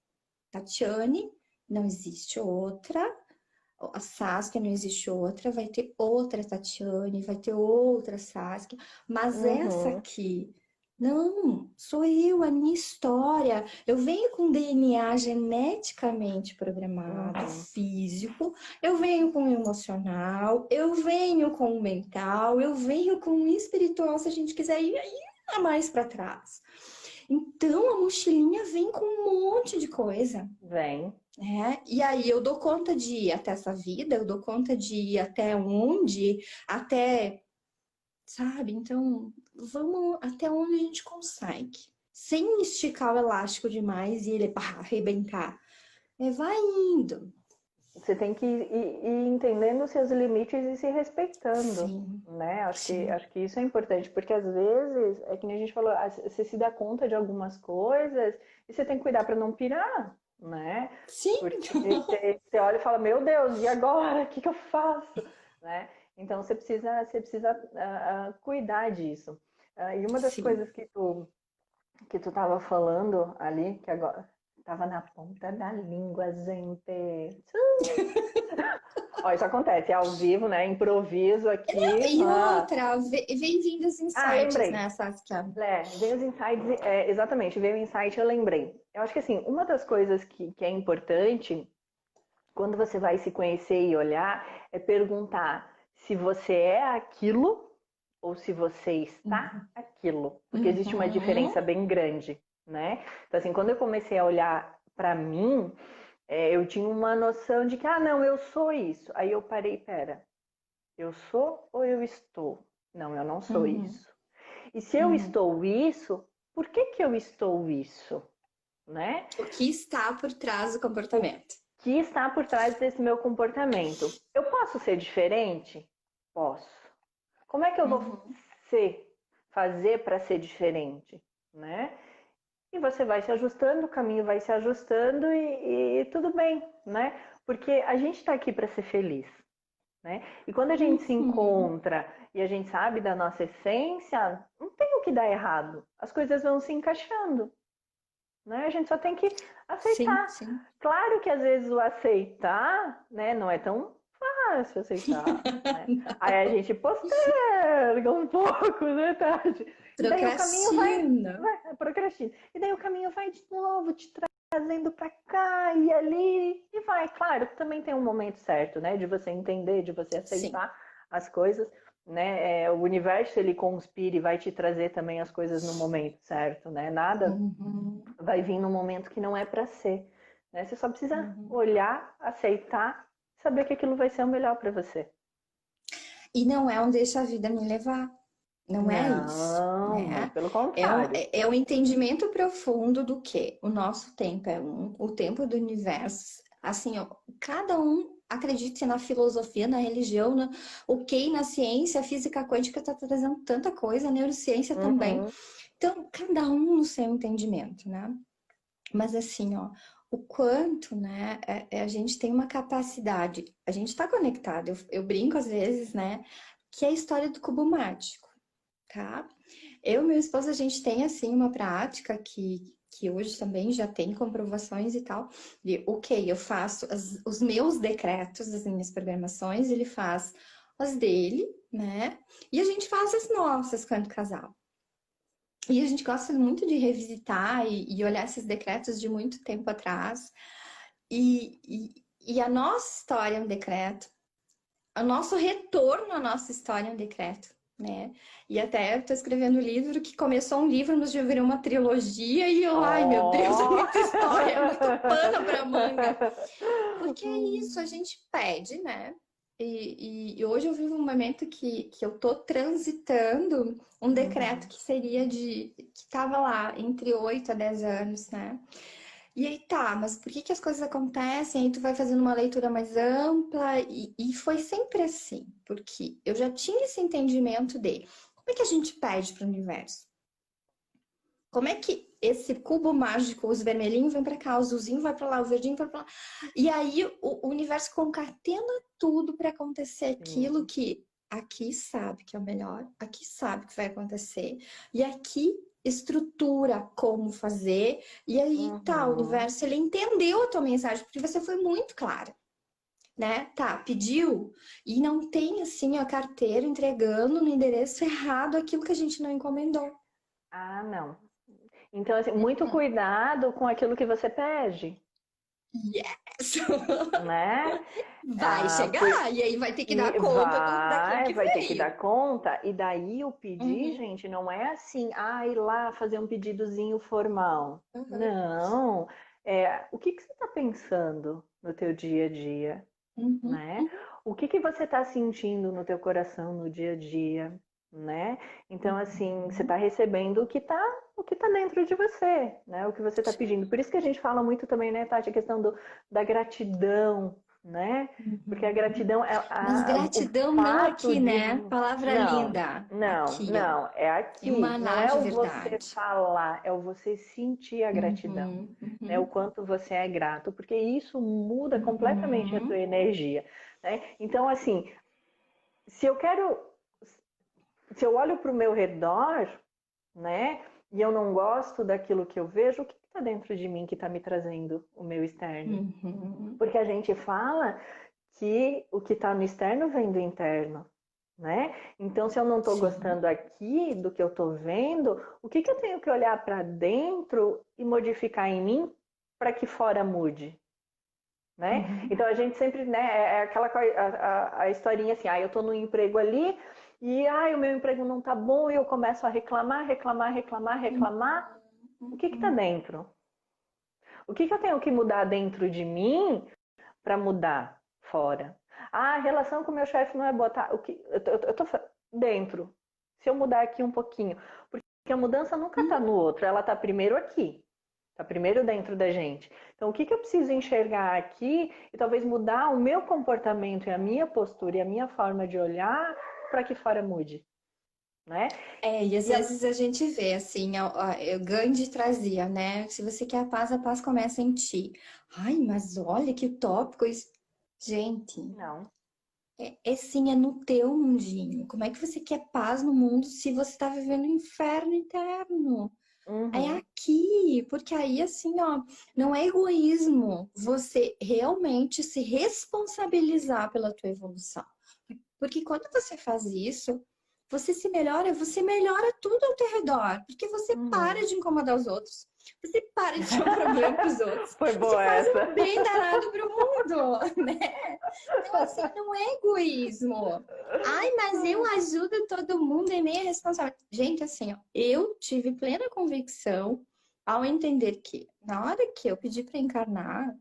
Tatiane, não existe outra. A Saskia, não existe outra. Vai ter outra Tatiane, vai ter outra Saskia. Mas essa aqui, não, sou eu, a minha história. Eu venho com DNA geneticamente programado, físico. Eu venho com o emocional. Eu venho com o mental. Eu venho com o espiritual, se a gente quiser ir ainda mais para trás. Então, a mochilinha vem com um monte de coisa. Vem. E aí eu dou conta de ir até essa vida, eu dou conta de ir até onde, sabe? Então, vamos até onde a gente consegue. Sem esticar o elástico demais e ele arrebentar. Vai indo. Você tem que ir entendendo os seus limites e se respeitando, Sim, né? Acho que isso é importante, porque às vezes, é que nem a gente falou, você se dá conta de algumas coisas e você tem que cuidar para não pirar, né? Sim. Porque você olha e fala, meu Deus, e agora? O que eu faço? Né? Então você precisa cuidar disso. E uma das coisas que tu estava falando ali, que agora estava na ponta da língua, gente. Ó, isso acontece, é ao vivo, né? Improviso aqui. E outra, vem vindo os insights, né, Saskia? Vem os insights, exatamente, veio o insight, eu lembrei. Eu acho que assim, uma das coisas que é importante quando você vai se conhecer e olhar é perguntar se você é aquilo ou se você está aquilo. Porque existe uma diferença bem grande, né? Então assim, quando eu comecei a olhar para mim, eu tinha uma noção de que, não, eu sou isso. Aí eu parei, pera, eu sou ou eu estou? Não, eu não sou isso. E se eu estou isso, por que eu estou isso? Né? O que está por trás do comportamento? O que está por trás desse meu comportamento? Eu posso ser diferente? Posso. Como é que eu vou fazer para ser diferente? Né? E você vai se ajustando, o caminho vai se ajustando e tudo bem, né? Porque a gente está aqui para ser feliz, né? E quando a gente se encontra e a gente sabe da nossa essência, não tem o que dar errado. As coisas vão se encaixando, né? A gente só tem que aceitar. Sim. Claro que às vezes o aceitar, né, não é tão fácil aceitar, né? Aí a gente posterga um pouco, né, Tati? Procrastina. E daí o caminho vai de novo te trazendo para cá e ali e vai. Claro, também tem um momento certo, né, de você entender, de você aceitar as coisas, né? O universo ele conspira e vai te trazer também as coisas no momento certo, né? Nada vai vir no momento que não é para ser, né? Você só precisa olhar, aceitar, saber que aquilo vai ser o melhor para você. E não é um deixa a vida me levar. Não é isso, né? Pelo contrário. É um entendimento profundo do que o nosso tempo é o tempo do universo. Assim, ó, cada um acredite na filosofia, na religião, na ciência, a física quântica está trazendo tanta coisa, a neurociência também. Então, cada um no seu entendimento, né? Mas assim, ó, o quanto, né, a gente tem uma capacidade, a gente está conectado. Eu brinco às vezes, né, que é a história do cubo mágico. Tá? Eu e meu esposo, a gente tem, assim, uma prática que hoje também já tem comprovações e tal, de, eu faço os meus decretos, as minhas programações, ele faz as dele, né? E a gente faz as nossas quanto casal. E a gente gosta muito de revisitar e olhar esses decretos de muito tempo atrás. E a nossa história é um decreto, o nosso retorno à nossa história é um decreto. Né? E até eu tô escrevendo um livro que começou um livro, mas já virou uma trilogia e eu, ai meu Deus, é muita história, é muito pano pra manga. Porque é isso, a gente pede, né? E hoje eu vivo um momento que eu tô transitando um decreto que seria que tava lá entre 8 a 10 anos, né? E aí tá, mas por que as coisas acontecem? Aí tu vai fazendo uma leitura mais ampla e foi sempre assim, porque eu já tinha esse entendimento de como é que a gente pede para o universo? Como é que esse cubo mágico, os vermelhinhos vem para cá, o azulzinho vai para lá, o verdinho vai para lá. E aí o universo concatena tudo para acontecer aquilo que aqui sabe que é o melhor, aqui sabe que vai acontecer, e aqui estrutura como fazer, e aí tá, o universo, ele entendeu a tua mensagem, porque você foi muito clara, né? Tá, pediu, e não tem assim a carteira entregando no endereço errado aquilo que a gente não encomendou. Ah, não. Então, assim, muito cuidado com aquilo que você pede. Yes! Né? Vai chegar, e aí vai ter que dar conta daquilo que vai veio. ter que dar conta, e daí o pedir, gente, não é assim, ir lá fazer um pedidozinho formal. Não, o que você está pensando no teu dia a dia, né? O que você está sentindo no teu coração no dia a dia, né? Então, assim, você está recebendo o que tá dentro de você, né? O que você está pedindo. Por isso que a gente fala muito também, né, Tati, a questão da gratidão, né? Porque a gratidão é Mas gratidão não aqui, né? Palavra linda. Aqui, não, é aqui. Não emanar é de o você verdade. falar, é o você sentir a gratidão, né? O quanto você é grato, porque isso muda completamente a tua energia, né? Então, assim, se eu olho para o meu redor, né? E eu não gosto daquilo que eu vejo, o que está dentro de mim que está me trazendo o meu externo? Porque a gente fala que o que está no externo vem do interno, né? Então, se eu não estou gostando aqui do que eu estou vendo, o que eu tenho que olhar para dentro e modificar em mim para que fora mude? Né? Então a gente sempre, né, é aquela a historinha assim, eu tô no emprego ali e o meu emprego não tá bom e eu começo a reclamar. O que tá dentro? O que eu tenho que mudar dentro de mim para mudar fora? A relação com o meu chefe não é boa, tá? Eu tô dentro. Se eu mudar aqui um pouquinho, porque a mudança nunca tá no outro, ela tá primeiro aqui. Tá primeiro dentro da gente. Então, o que eu preciso enxergar aqui e talvez mudar o meu comportamento e a minha postura e a minha forma de olhar para que fora mude, né? E às vezes a gente vê, assim, o Gandhi trazia, né? Se você quer a paz começa em ti. Ai, mas olha que utópico isso. Gente, não. Sim, é no teu mundinho. Como é que você quer paz no mundo se você está vivendo um inferno interno? É aqui, porque aí assim, ó, não é egoísmo você realmente se responsabilizar pela tua evolução. Porque quando você faz isso, você melhora tudo ao teu redor, porque você para de incomodar os outros. Você para de ser um problema para os outros. Foi você boa faz essa. um bem danado para o mundo, né? Então, assim, não é egoísmo. Ai, mas eu ajudo todo mundo e nem é responsável. Gente, assim, ó, eu tive plena convicção ao entender que na hora que eu pedi para encarnar,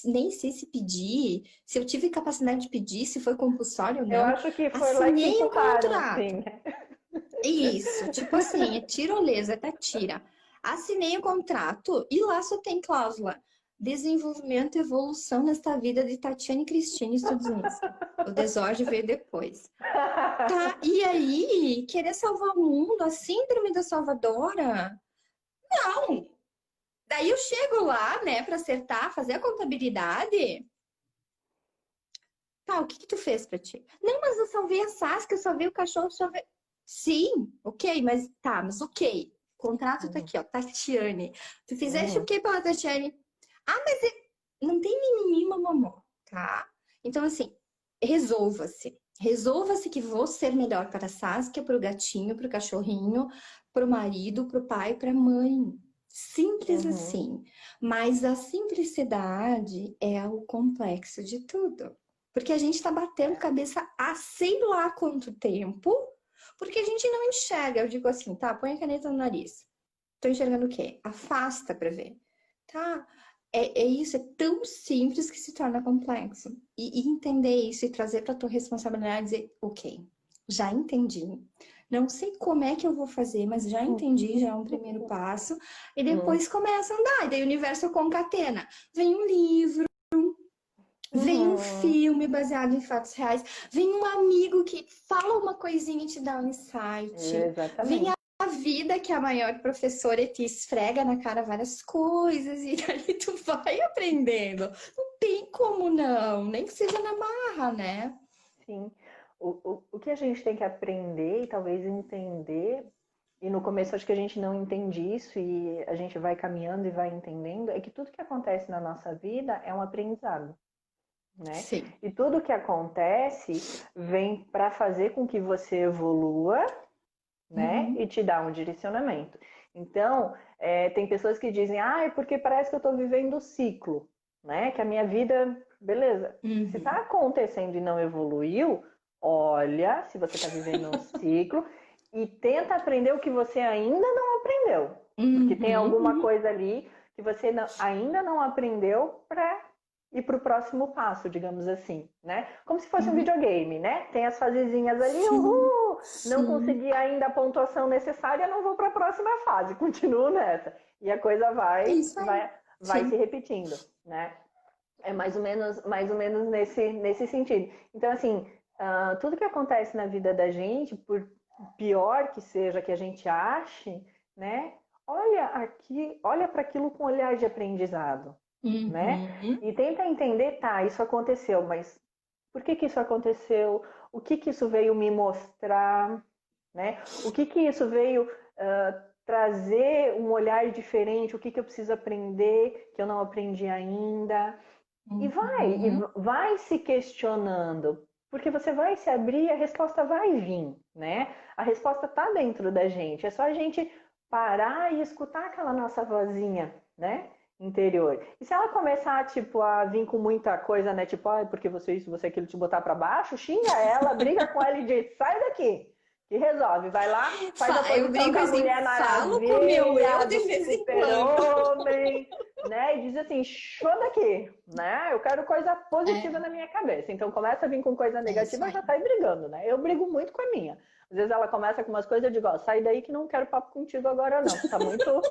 nem sei se pedir, se eu tive capacidade de pedir, se foi compulsório ou Eu não, acho que foi lá que assinei o empurraram, contrato. assim. Isso, tipo assim, é tirolesa, até tira. Assinei o contrato e lá só tem cláusula. Desenvolvimento e evolução nesta vida de Tatiane Cristina Studzinski. O desordem veio depois. Tá, e aí, querer salvar o mundo, a síndrome da salvadora? Não! Daí eu chego lá, né, para acertar, fazer a contabilidade. Tá, o que tu fez pra ti? Não, mas eu salvei a Saskia, eu salvei o cachorro, eu salvei... Sim, ok, mas ok. O contrato tá aqui, ó, Tatiane. Tu fizeste o que pela Tatiane? Mas não tem mimimi, mamamó, tá? Então, assim, resolva-se. Resolva-se que vou ser melhor para a Saskia, para o gatinho, para o cachorrinho, para o marido, para o pai, para a mãe. Simples assim. Mas a simplicidade é o complexo de tudo. Porque a gente está batendo cabeça há sei lá quanto tempo, porque a gente não enxerga. Eu digo assim, tá, põe a caneta no nariz. Tô enxergando o quê? Afasta para ver. Tá, É isso, é tão simples que se torna complexo. E entender isso e trazer para tua responsabilidade, dizer, ok, já entendi. Não sei como é que eu vou fazer, mas já entendi, já é um primeiro passo. E depois começa a andar. E daí o universo concatena. Vem um livro, vem um filme baseado em fatos reais, vem um amigo que fala uma coisinha e te dá um insight. Exatamente. Vem a vida que a maior professora te esfrega na cara várias coisas e aí tu vai aprendendo. Não tem como não, nem que seja na marra, né? Sim. O que a gente tem que aprender e talvez entender, e no começo acho que a gente não entende isso e a gente vai caminhando e vai entendendo, é que tudo que acontece na nossa vida é um aprendizado, né? Sim. E tudo que acontece vem para fazer com que você evolua, né? E te dá um direcionamento. Então, tem pessoas que dizem, é porque parece que eu estou vivendo o ciclo, né? Que a minha vida, beleza. Se está acontecendo e não evoluiu, olha, se você está vivendo um ciclo e tenta aprender o que você ainda não aprendeu. Porque tem alguma coisa ali que você ainda não aprendeu para ir para o próximo passo, digamos assim, né? Como se fosse um videogame, né? Tem as fasezinhas ali, não consegui ainda a pontuação necessária, não vou para a próxima fase, continuo nessa. E a coisa vai se repetindo, né? É mais ou menos nesse sentido. Então, assim, tudo que acontece na vida da gente, por pior que seja que a gente ache, né? Olha para aquilo com olhar de aprendizado, né? E tenta entender, isso aconteceu, mas por que isso aconteceu? O que isso veio me mostrar, né? O que isso veio trazer um olhar diferente? O que eu preciso aprender que eu não aprendi ainda? E vai se questionando, porque você vai se abrir e a resposta vai vir, né? A resposta está dentro da gente, é só a gente parar e escutar aquela nossa vozinha, né? Interior. E se ela começar, tipo, a vir com muita coisa, né? Tipo, porque você isso, você aquilo, te botar para baixo, xinga ela, briga com ela e diz, sai daqui! E resolve, vai lá, faz a posição da Mulher Maravilha, falo com o meu eu de do vez em quando. Super-Homem, né? E diz assim, show daqui, né? Eu quero coisa positiva na minha cabeça. Então começa a vir com coisa negativa, já sai brigando, né? Eu brigo muito com a minha. Às vezes ela começa com umas coisas, eu digo, sai daí que não quero papo contigo agora não. Tá muito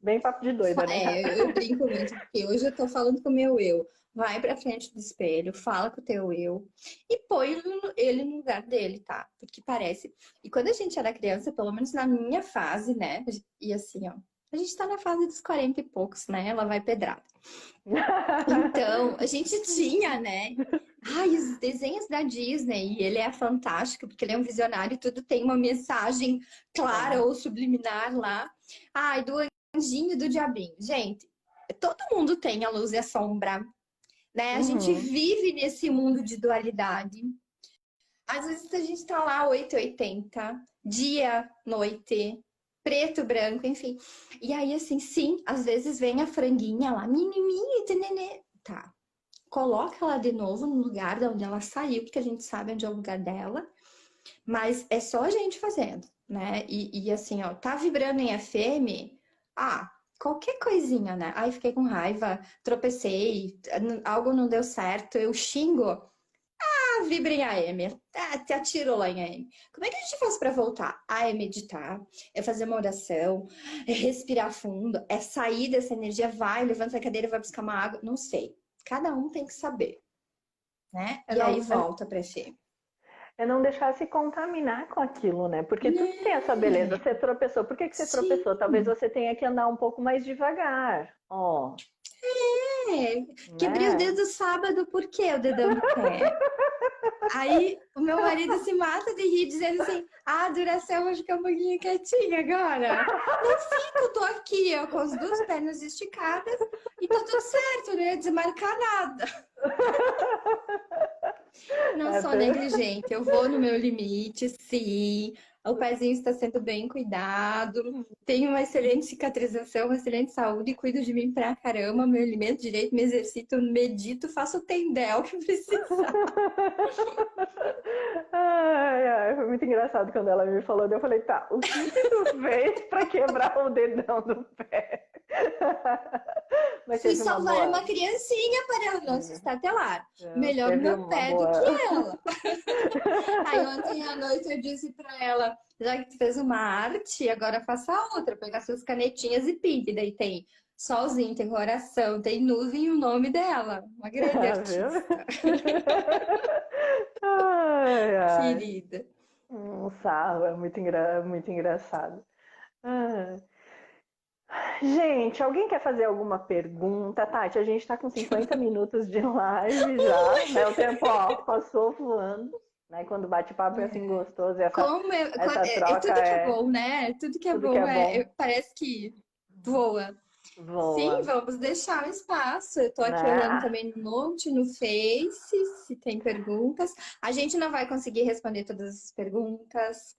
bem papo de doida, né? Eu brinco muito, porque hoje eu tô falando com o meu eu. Vai pra frente do espelho, fala com o teu eu e põe ele no lugar dele, tá? Porque parece. E quando a gente era criança, pelo menos na minha fase, né? E assim, ó, a gente tá na fase dos 40 e poucos, né? Ela vai pedrada. Então, a gente tinha, né? Os desenhos da Disney, e ele é fantástico, porque ele é um visionário e tudo tem uma mensagem clara ou subliminar lá. Do anjinho e do diabinho. Gente, todo mundo tem a luz e a sombra, né? A gente vive nesse mundo de dualidade. Às vezes a gente tá lá 880, dia, noite, preto, branco, enfim. E aí, assim, sim, às vezes vem a franguinha lá, mimimi, tenenê. Tá. Coloca ela de novo no lugar de onde ela saiu, porque a gente sabe onde é o lugar dela. Mas é só a gente fazendo, né? E assim, ó, tá vibrando em FM, qualquer coisinha, né? Fiquei com raiva, tropecei, algo não deu certo, eu xingo. Vibra em AM, te atiro lá em AM. Como é que a gente faz para voltar? É meditar, é fazer uma oração, é respirar fundo, é sair dessa energia, vai, levanta a cadeira, vai buscar uma água, não sei. Cada um tem que saber, né? E aí volta para FM. É não deixar se contaminar com aquilo, né? Porque tudo tem a sua beleza. Você tropeçou. Por que você tropeçou? Talvez você tenha que andar um pouco mais devagar. Quebrei o dedo sábado, por que o dedão no pé? Aí o meu marido se mata de rir, dizendo assim, a duração vai ficar um pouquinho quietinha agora. Não fico, tô aqui, ó, com as duas pernas esticadas e tá tudo certo, não ia desmarcar nada. Não sou negligente, eu vou no meu limite, sim. O pezinho está sendo bem cuidado, tenho uma excelente cicatrização, uma excelente saúde, cuido de mim pra caramba, me alimento direito, me exercito, medito, faço o tendel que precisar. Foi muito engraçado quando ela me falou, eu falei, o que tu fez para quebrar o dedão do pé? Mas Fui teve uma salvar boa. uma criancinha para ela não se estatelar. Melhor Teve no meu uma pé boa. do que ela. Aí ontem à noite eu disse para ela, já que tu fez uma arte, agora faça outra. Pegar suas canetinhas e pinte. Daí tem solzinho, tem coração, tem nuvem e o nome dela. Uma grande Viu? artista. Ai, ai. Querida. Um sarro, é muito engraçado. Ah. Gente, alguém quer fazer alguma pergunta? Tati, a gente tá com 50 minutos de live já, né? O tempo, ó, passou voando, né? Quando bate papo é assim gostoso, Como essa troca tudo que é bom, né? Tudo que é tudo que bom é bom, parece que voa. Sim, voa, vamos deixar o espaço. Eu tô aqui olhando né? também um monte no Face, se tem perguntas. A gente não vai conseguir responder todas as perguntas,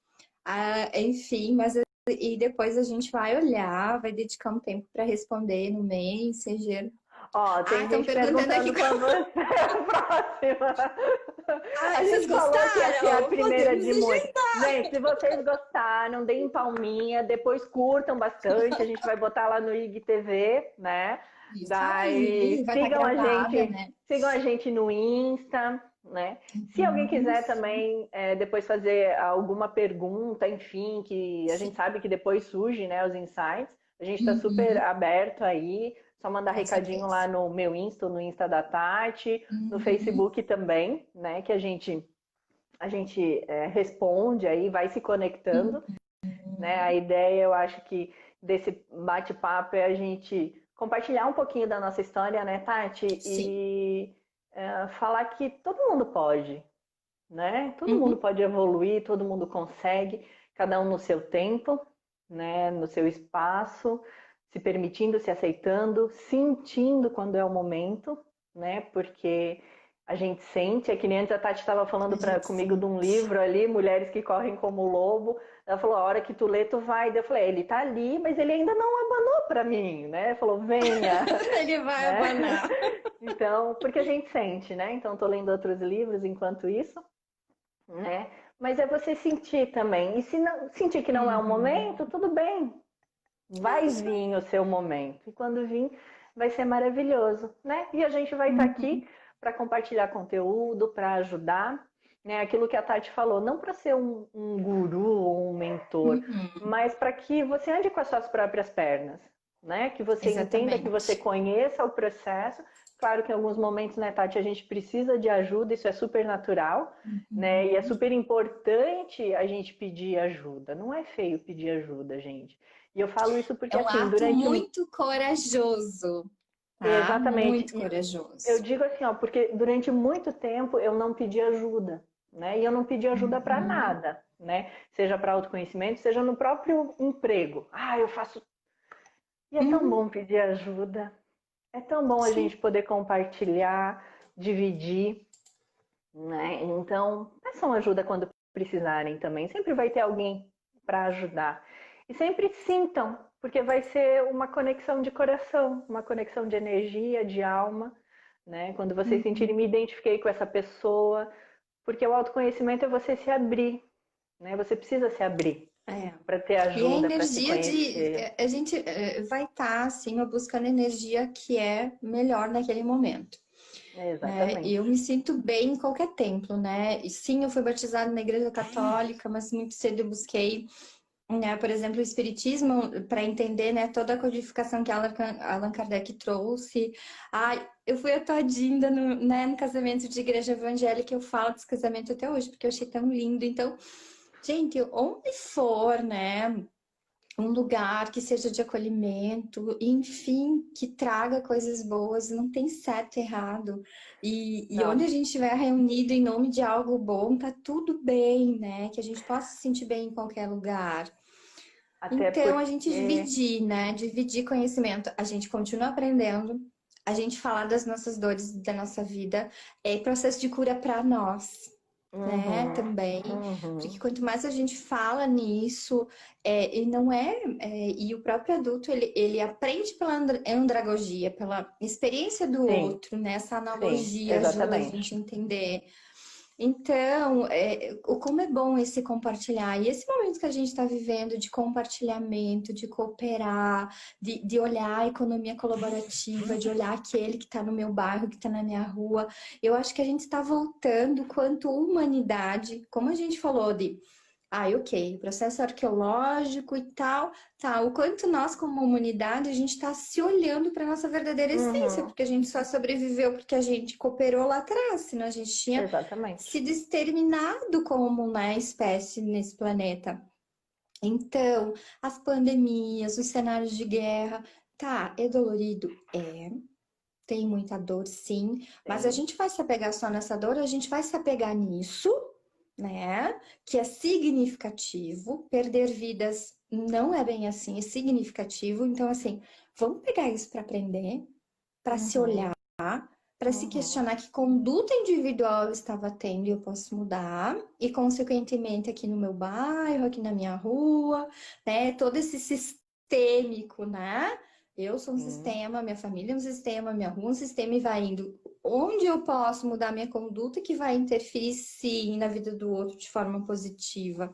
enfim, mas e depois a gente vai olhar, vai dedicar um tempo para responder no Messenger. Ó, tem Estão gente perguntando aqui. perguntando quando você é a próxima. A Vocês gente falou que ia ser a gostaram? primeira Podemos de muitas. agendar. Gente, se vocês gostaram, deem palminha, depois curtam bastante. A gente vai botar lá no IGTV, né? Isso aí, Daí vai estar gravada, né? sigam a gente no Insta, né? Se alguém quiser também depois fazer alguma pergunta, enfim, que a gente sabe que depois surge, né, os insights, a gente está super aberto aí. Só mandar Com recadinho lá certeza. no meu Insta, no Insta da Tati, no Facebook também, né? Que a gente responde aí, vai se conectando, né? A ideia, eu acho que desse bate-papo é a gente compartilhar um pouquinho da nossa história, né, Tati? Sim. E falar que todo mundo pode, né? Todo mundo Uhum. pode evoluir, todo mundo consegue, cada um no seu tempo, né? No seu espaço, se permitindo, se aceitando, sentindo quando é o momento, né? Porque a gente sente, é que nem antes a Tati estava falando A gente comigo de um sente. livro ali, Mulheres que Correm como o Lobo. Ela falou, a hora que tu lê, tu vai. Daí eu falei, ele tá ali, mas ele ainda não abanou para mim, né? Falou, venha, Ele vai né? abanar. Então, porque a gente sente, né? Então, tô lendo outros livros enquanto isso, né? Mas é você sentir também. E se não, sentir que não é o momento, tudo bem. É Vai isso aí. vir o seu momento. E quando vir, vai ser maravilhoso, né? E a gente vai estar aqui para compartilhar conteúdo, para ajudar, né? Aquilo que a Tati falou, não para ser um guru ou um mentor, mas para que você ande com as suas próprias pernas, né? Que você entenda, que você Exatamente. conheça o processo. Claro que em alguns momentos, né, Tati, a gente precisa de ajuda, isso é super natural, né? E é super importante a gente pedir ajuda. Não é feio pedir ajuda, gente. E eu falo isso porque, É um assim, ato durante um. muito corajoso, tá? Exatamente. Muito Eu corajoso. digo assim, ó, porque durante muito tempo eu não pedi ajuda, né? E eu não pedi ajuda para nada, né? Seja para autoconhecimento, seja no próprio emprego. Ah, eu faço. E é tão bom pedir ajuda. É tão bom a Sim. gente poder compartilhar, dividir, né? Então, peçam ajuda quando precisarem também. Sempre vai ter alguém para ajudar. E sempre sintam, porque vai ser uma conexão de coração, uma conexão de energia, de alma, né? Quando vocês sentirem, me identifiquei com essa pessoa, porque o autoconhecimento é você se abrir, né? Você precisa se abrir É. para ter E a ajuda, para se energia de. conhecer. A gente vai estar, assim, buscando a energia que é melhor naquele momento. Né? E eu Exatamente. me sinto bem em qualquer templo, né? E sim, eu fui batizada na Igreja Católica, mas muito cedo eu busquei, né, por exemplo, o Espiritismo para entender, né, toda a codificação que Allan Kardec trouxe. Ai, eu fui a todinha no casamento de igreja evangélica, eu falo desse casamento até hoje, porque eu achei tão lindo. Então, gente, onde for, né? Um lugar que seja de acolhimento, enfim, que traga coisas boas, não tem certo e errado. E onde a Não. gente estiver reunido em nome de algo bom, tá tudo bem, né? Que a gente possa se sentir bem em qualquer lugar. Até Então, a gente porque. dividir, né? Dividir conhecimento. A gente continua aprendendo, a gente falar das nossas dores, da nossa vida, é processo de cura para nós, né, Uhum, também, porque uhum. quanto mais a gente fala nisso, e não e o próprio adulto, ele aprende pela andragogia, pela experiência do Sim, outro, né, essa sim, analogia ajuda a gente exatamente. a entender. Então, como é bom esse compartilhar. E esse momento que a gente está vivendo de compartilhamento, de cooperar, de olhar a economia colaborativa, de olhar aquele que está no meu bairro, que está na minha rua, eu acho que a gente está voltando quanto humanidade, como a gente falou ok, processo arqueológico e tal, tá, o quanto nós como humanidade, a gente está se olhando para nossa verdadeira essência, porque a gente só sobreviveu porque a gente cooperou lá atrás, senão a gente tinha sido exterminado como, né, espécie nesse planeta. Então, as pandemias, os cenários de guerra, tá, é dolorido? Tem muita dor, sim, mas a gente vai se apegar só nessa dor, a gente vai se apegar nisso, né? Que é significativo. Perder vidas não é bem assim, é significativo. Então, assim, vamos pegar isso para aprender, para se olhar, para se questionar que conduta individual eu estava tendo e eu posso mudar, e consequentemente aqui no meu bairro, aqui na minha rua, né? Todo esse sistêmico, né? Eu sou um sistema, minha família é um sistema, minha rua é um sistema e vai indo. Onde eu posso mudar minha conduta que vai interferir, sim, na vida do outro de forma positiva.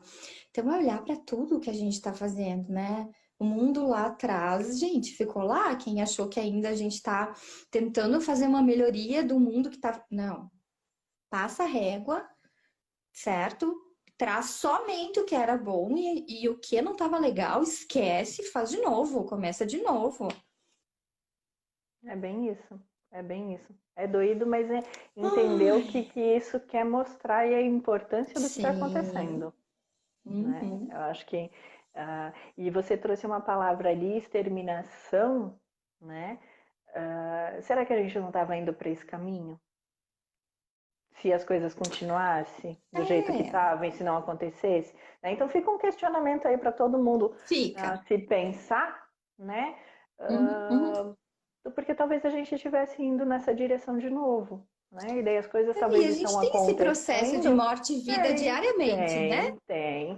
Então, é olhar para tudo que a gente está fazendo, né? O mundo lá atrás, gente, ficou lá. Quem achou que ainda a gente está tentando fazer uma melhoria do mundo que está... Não. Passa a régua, certo? Traz somente o que era bom e o que não estava legal, esquece, faz de novo, começa de novo. É bem isso, é bem isso. É doído, mas entender o que isso quer mostrar e a importância do que está acontecendo. Né? Eu acho que... e você trouxe uma palavra ali, exterminação, né? Será que a gente não estava indo para esse caminho? Se as coisas continuassem do jeito que estavam e se não acontecesse, né? Então fica um questionamento aí para todo mundo se pensar, né? Porque talvez a gente estivesse indo nessa direção de novo, né? E daí as coisas talvez estão acontecendo. A gente tem esse processo de morte e vida diariamente, né?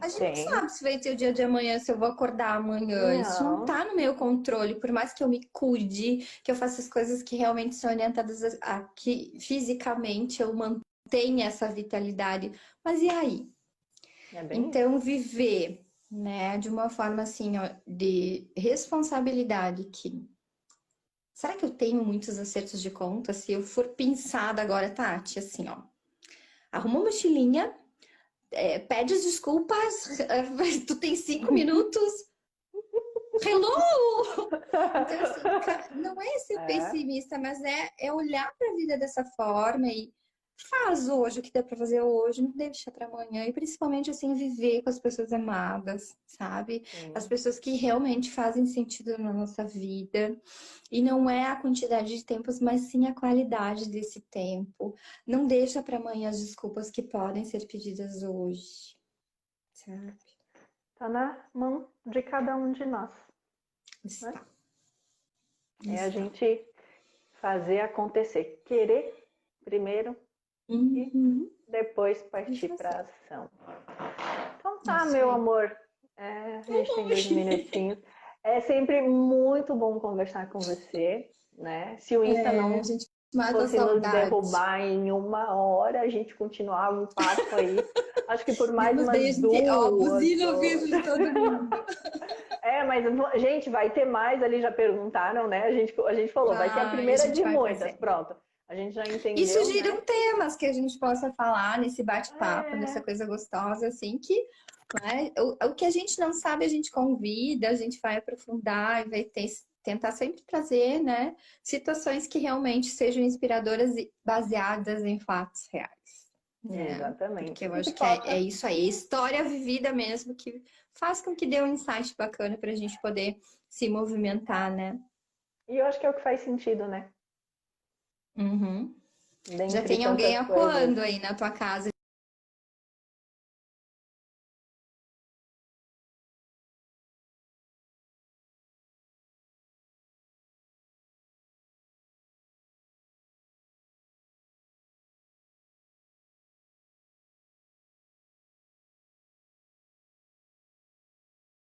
A gente não sabe se vai ter o dia de amanhã, se eu vou acordar amanhã. Não. Isso não tá no meu controle. Por mais que eu me cuide, que eu faça as coisas que realmente são orientadas a que fisicamente eu mantenha essa vitalidade. Mas e aí? Então, viver, né, de uma forma assim, ó, de responsabilidade que... Será que eu tenho muitos acertos de conta? Se eu for pensada agora, Tati, assim, ó. Arruma uma mochilinha, pede as desculpas, tu tem 5 minutos. Hello! Então, assim, não é ser pessimista, mas é olhar para a vida dessa forma e faz hoje o que dá para fazer hoje, não deixa para amanhã. E principalmente, assim, viver com as pessoas amadas, sabe? As pessoas que realmente fazem sentido na nossa vida. E não é a quantidade de tempos, mas sim a qualidade desse tempo. Não deixa para amanhã as desculpas que podem ser pedidas hoje, sabe? Tá na mão de cada um de nós. Está. Né? É a gente fazer acontecer. Querer primeiro e depois partir para ação. Então tá, meu amor. A gente tem 2 minutinhos. É sempre muito bom conversar com você, né? Se o Insta não fosse nos derrubar em 1 hora, a gente continuava um papo aí. Acho que por mais umas 2 buzina vivo de todo mundo. Mas, gente, vai ter mais ali, já perguntaram, né? A gente falou, vai ter a primeira de muitas, pronto. A gente já entendeu. E sugiram temas que a gente possa falar nesse bate-papo, nessa coisa gostosa, assim, que né, o que a gente não sabe, a gente convida, a gente vai aprofundar e vai tentar sempre trazer, né, situações que realmente sejam inspiradoras e baseadas em fatos reais. Né? Exatamente. Porque eu acho que é isso aí, história vivida mesmo, que faz com que dê um insight bacana para a gente poder se movimentar, né? E eu acho que é o que faz sentido, né? Já tem alguém acuando aí na tua casa